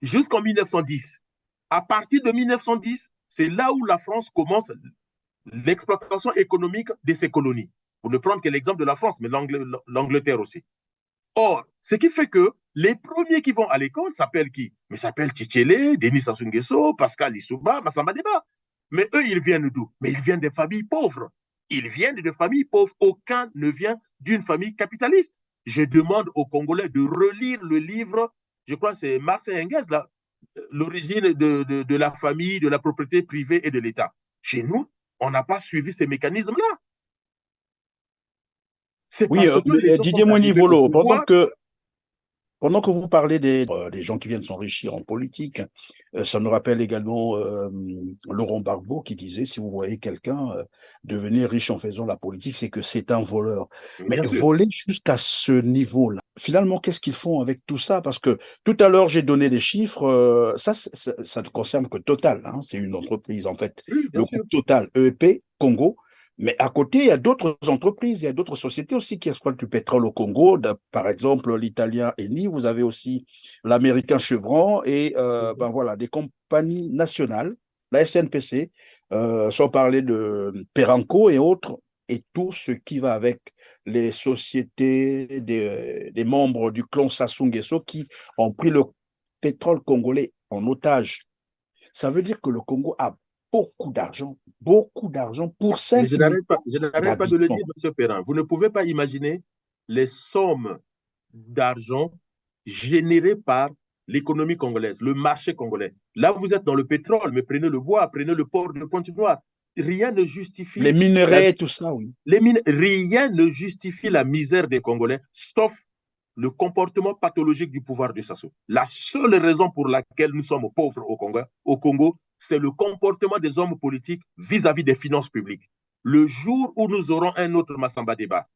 Jusqu'en 1910. À partir de 1910, c'est là où la France commence l'exploitation économique de ses colonies. Pour ne prendre que l'exemple de la France, mais l'Angleterre aussi. Or, ce qui fait que les premiers qui vont à l'école s'appellent qui? Mais s'appellent Tchétchélé, Denis Sassou Nguesso, Pascal Lissouba, Massamba Deba. Mais eux, ils viennent d'où? Mais ils viennent des familles pauvres. Ils viennent de familles pauvres. Aucun ne vient d'une famille capitaliste. Je demande aux Congolais de relire le livre, je crois que c'est Marx et Engels, l'origine de la famille, de la propriété privée et de l'État. Chez nous, on n'a pas suivi ces mécanismes-là. C'est Oui, parce que les gens Didier sont arrivés au Monivolo, pouvoir. Pendant que vous parlez des gens qui viennent s'enrichir en politique, ça nous rappelle également Laurent Gbagbo qui disait, si vous voyez quelqu'un devenir riche en faisant la politique, c'est que c'est un voleur. Mais Bien sûr. voler jusqu'à ce niveau-là, finalement, qu'est-ce qu'ils font avec tout ça? Parce que tout à l'heure, j'ai donné des chiffres, ça ne concerne que Total, hein, c'est une entreprise en fait. Oui, bien Le sûr. groupe Total, EEP, Congo. Mais à côté, il y a d'autres entreprises, il y a d'autres sociétés aussi qui exploitent du pétrole au Congo. Par exemple, l'italien Eni, vous avez aussi l'américain Chevron et ben voilà, des compagnies nationales, la SNPC, sans parler de Peranco et autres, et tout ce qui va avec les sociétés des membres du clan Sassou Nguesso qui ont pris le pétrole congolais en otage. Ça veut dire que le Congo a beaucoup d'argent pour Mais 5 je millions n'arrête pas de le dire, d'habitants. M. Perrin. Vous ne pouvez pas imaginer les sommes d'argent générées par l'économie congolaise, le marché congolais. Là, vous êtes dans le pétrole, mais prenez le bois, prenez le port de Pointe-Noire. Rien ne Les justifie minerais, tout ça, oui. rien ne justifie la misère des Congolais, sauf le comportement pathologique du pouvoir de Sassou. La seule raison pour laquelle nous sommes pauvres au Congo, c'est le comportement des hommes politiques vis-à-vis des finances publiques. Le jour où nous aurons un autre Massamba Deba,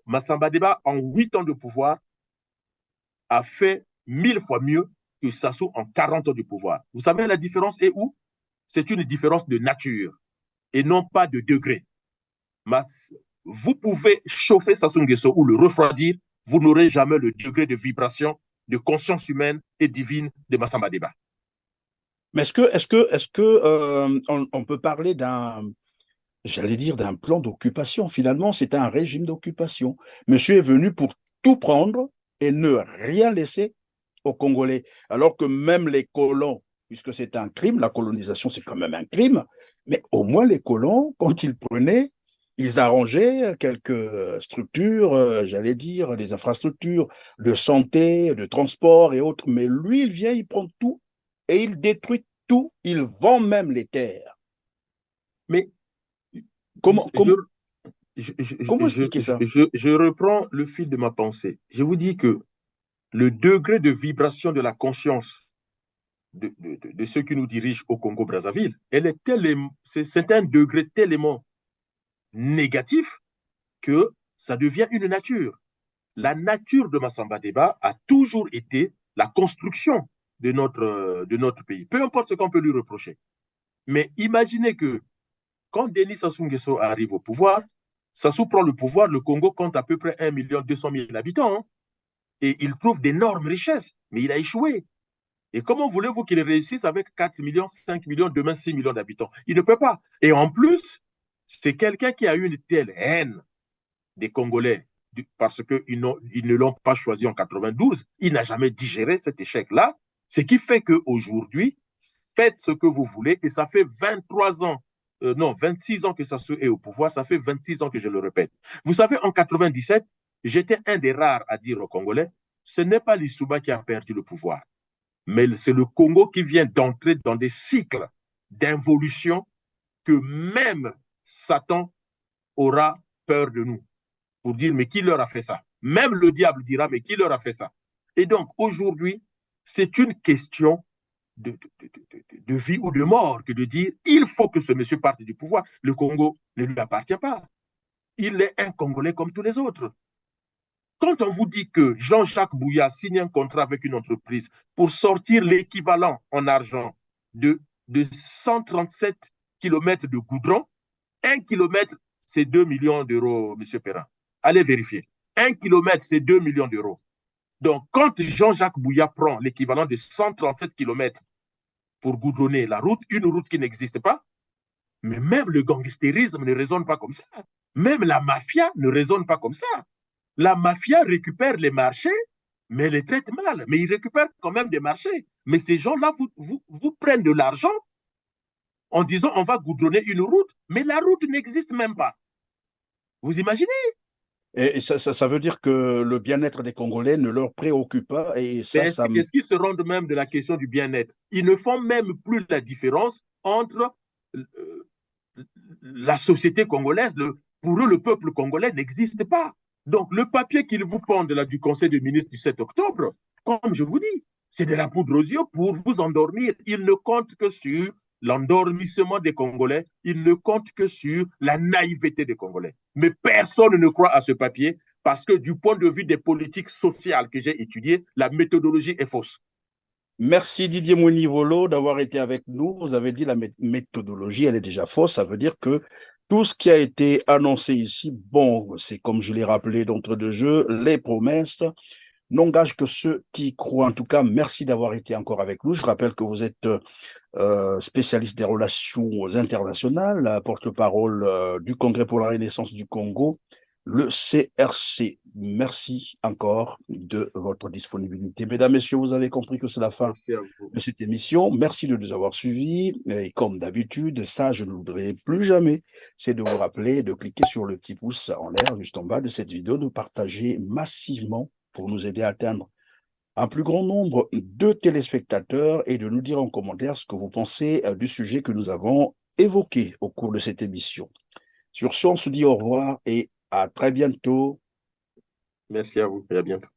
Massamba Deba, en 8 ans de pouvoir, a fait 1000 fois mieux que Sassou en 40 ans de pouvoir. Vous savez, la différence est où? C'est une différence de nature et non pas de degré. Vous pouvez chauffer Sassou Nguesso ou le refroidir, vous n'aurez jamais le degré de vibration, de conscience humaine et divine de Massamba Deba. Mais on peut parler j'allais dire, d'un plan d'occupation? Finalement, c'est un régime d'occupation. Monsieur est venu pour tout prendre et ne rien laisser aux Congolais. Alors que même les colons, puisque c'est un crime, la colonisation, c'est quand même un crime, mais au moins les colons, quand ils prenaient, ils arrangeaient quelques structures, j'allais dire, des infrastructures de santé, de transport et autres. Mais lui, il vient, il prend tout et il détruit tout. Il vend même les terres. Mais Comment, je, comment, comment expliquer ça? je reprends le fil de ma pensée. Je vous dis que le degré de vibration de la conscience de ceux qui nous dirigent au Congo-Brazzaville, c'est un degré tellement négatif que ça devient une nature. La nature de Massamba Deba a toujours été la construction de notre pays, peu importe ce qu'on peut lui reprocher. Mais imaginez que quand Denis Sassou Nguesso arrive au pouvoir, Sassou prend le pouvoir, le Congo compte à peu près 1,2 million habitants, hein, et il trouve d'énormes richesses, mais il a échoué. Et comment voulez-vous qu'il réussisse avec 4 millions, 5 millions, demain 6 millions d'habitants? Il ne peut pas. Et en plus, c'est quelqu'un qui a eu une telle haine des Congolais parce qu'ils ne l'ont pas choisi en 92. Il n'a jamais digéré cet échec-là. Ce qui fait qu'aujourd'hui, faites ce que vous voulez et ça fait 23 ans, non, 26 ans que ça est au pouvoir, ça fait 26 ans que je le répète. Vous savez, en 97, j'étais un des rares à dire aux Congolais, ce n'est pas l'Issouba qui a perdu le pouvoir, mais c'est le Congo qui vient d'entrer dans des cycles d'involution que même Satan aura peur de nous pour dire, mais qui leur a fait ça? Même le diable dira, mais qui leur a fait ça? Et donc, aujourd'hui, c'est une question de vie ou de mort que de dire, il faut que ce monsieur parte du pouvoir. Le Congo ne lui appartient pas. Il est un Congolais comme tous les autres. Quand on vous dit que Jean-Jacques Bouya signe un contrat avec une entreprise pour sortir l'équivalent en argent de 137 km de goudron, 1 km, c'est 2 millions d'euros, M. Perrin. Allez vérifier. 1 kilomètre, c'est 2 millions d'euros. Donc, quand Jean-Jacques Bouya prend l'équivalent de 137 kilomètres pour goudronner la route, une route qui n'existe pas, mais même le gangstérisme ne raisonne pas comme ça. Même la mafia ne raisonne pas comme ça. La mafia récupère les marchés, mais les traite mal. Mais ils récupèrent quand même des marchés. Mais ces gens-là vous prennent de l'argent en disant on va goudronner une route, mais la route n'existe même pas. Vous imaginez? Et ça veut dire que le bien-être des Congolais ne leur préoccupe pas. Et Est-ce qu'ils se rendent même de la question du bien-être? Ils ne font même plus la différence entre euh, la société congolaise. Pour eux, le peuple congolais n'existe pas. Donc, le papier qu'ils vous pondent là, du Conseil des ministres du 7 octobre, comme je vous dis, c'est de la poudre aux yeux pour vous endormir. Ils ne comptent que sur l'endormissement des Congolais, ils ne comptent que sur la naïveté des Congolais. Mais personne ne croit à ce papier parce que du point de vue des politiques sociales que j'ai étudiées, la méthodologie est fausse. Merci Didier Mounivolo d'avoir été avec nous. Vous avez dit la méthodologie, elle est déjà fausse. Ça veut dire que tout ce qui a été annoncé ici, bon, c'est comme je l'ai rappelé d'entrée de jeu, les promesses n'engagent que ceux qui y croient. En tout cas, merci d'avoir été encore avec nous. Je rappelle que vous êtes spécialiste des relations internationales, porte-parole du Congrès pour la Renaissance du Congo, le CRC. Merci encore de votre disponibilité. Mesdames, Messieurs, vous avez compris que c'est la fin Merci à vous. de cette émission. Merci de nous avoir suivis. Et comme d'habitude, ça, je ne l'oublierai plus jamais, c'est de vous rappeler de cliquer sur le petit pouce en l'air juste en bas de cette vidéo, de partager massivement pour nous aider à atteindre un plus grand nombre de téléspectateurs et de nous dire en commentaire ce que vous pensez du sujet que nous avons évoqué au cours de cette émission. Sur ce, on se dit au revoir et à très bientôt. Merci à vous et à bientôt.